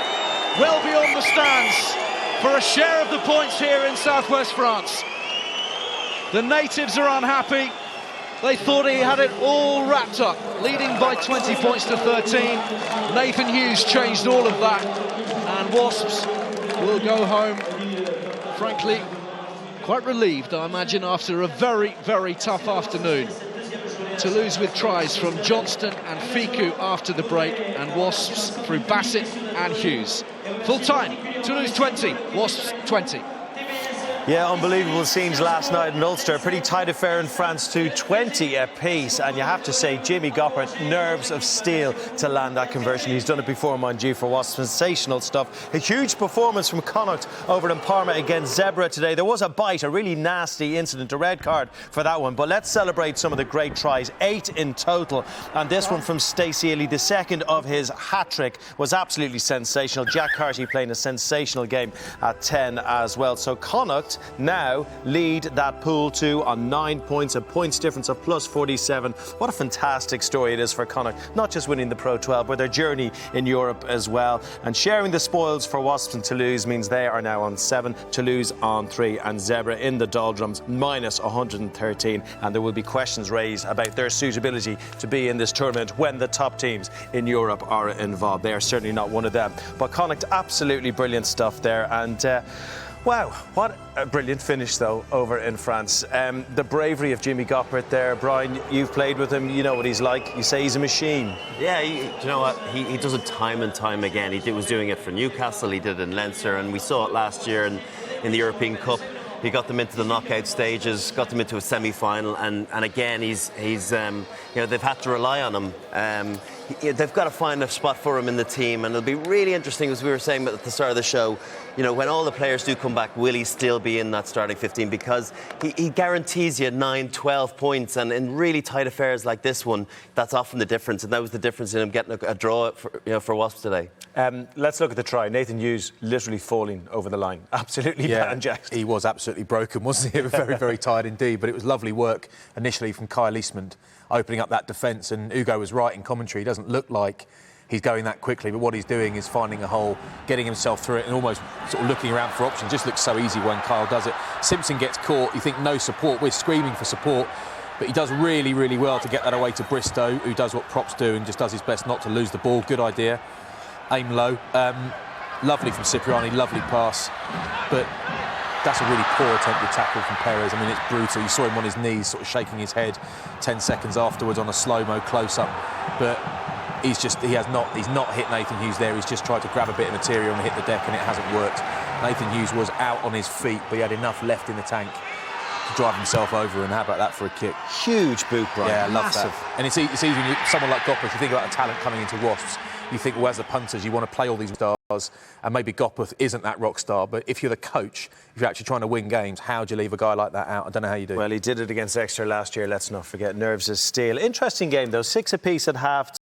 well beyond the stands for a share of the points here in southwest France. The natives are unhappy. They thought he had it all wrapped up, leading by 20 points to 13. Nathan Hughes changed all of that, and Wasps will go home, frankly, quite relieved, I imagine, after a very, very tough afternoon. Toulouse with tries from Johnston and Ficou after the break, and Wasps through Bassett and Hughes. Full time, Toulouse 20, Wasps 20. Yeah, unbelievable scenes last night in Ulster. Pretty tight affair in France too, 20 apiece. And you have to say, Jimmy Goppert, nerves of steel to land that conversion. He's done it before, mind you, for Wasps. Sensational stuff. A huge performance from Connacht over in Parma against Zebra today. There was a bite, a really nasty incident, a red card for that one. But let's celebrate some of the great tries. 8 in total. And this one from Stacey Ely, the second of his hat-trick, was absolutely sensational. Jack Carty playing a sensational game at 10 as well. So Connacht now lead that pool 2 on 9 points, a points difference of plus 47. What a fantastic story it is for Connacht, not just winning the Pro 12, but their journey in Europe as well. And sharing the spoils for Wasps and Toulouse means they are now on 7, Toulouse on 3, and Zebra in the doldrums minus 113. And there will be questions raised about their suitability to be in this tournament when the top teams in Europe are involved. They are certainly not one of them. But Connacht, absolutely brilliant stuff there. And wow, what a brilliant finish, though, over in France. The bravery of Jimmy Goppert there. Brian, you've played with him. You know what he's like. You say he's a machine. Yeah, you know what? He does it time and time again. He was doing it for Newcastle. He did it in Leinster. And we saw it last year in the European Cup. He got them into the knockout stages, got them into a semi-final. And again, he's they've had to rely on him. They've got to find a spot for him in the team, and it'll be really interesting, as we were saying at the start of the show, when all the players do come back, will he still be in that starting 15? Because he guarantees you 9, 12 points, and in really tight affairs like this one, that's often the difference, and that was the difference in him getting a draw for Wasps today. Let's look at the try. Nathan Hughes literally falling over the line. Absolutely banjaxed. He was absolutely broken, wasn't he? Very, very tired indeed, but it was lovely work initially from Kyle Eastman, opening up that defence, and Ugo was right in commentary. He doesn't look like he's going that quickly, but what he's doing is finding a hole, getting himself through it, and almost sort of looking around for options. Just looks so easy when Kyle does it. Simpson gets caught. You think no support. We're screaming for support, but he does really, really well to get that away to Bristow, who does what props do and just does his best not to lose the ball. Good idea. Aim low. Lovely from Cipriani, lovely pass, but that's a really poor attempted tackle from Perez. I mean, it's brutal. You saw him on his knees, sort of shaking his head 10 seconds afterwards on a slow-mo close-up. But he's not hit Nathan Hughes there. He's just tried to grab a bit of material and hit the deck, and it hasn't worked. Nathan Hughes was out on his feet, but he had enough left in the tank to drive himself over, and how about that for a kick? Huge boot, Brian. Yeah, I love Massive. that. And it's easy, someone like Gopperth, you think about the talent coming into Wasps, you think, well, as the punters, you want to play all these stars, and maybe Gopperth isn't that rock star, but if you're the coach, if you're actually trying to win games, how do you leave a guy like that out? I don't know how you do. Well, he did it against Exeter last year, let's not forget. Nerves of steel. Interesting game, though. 6 apiece at half.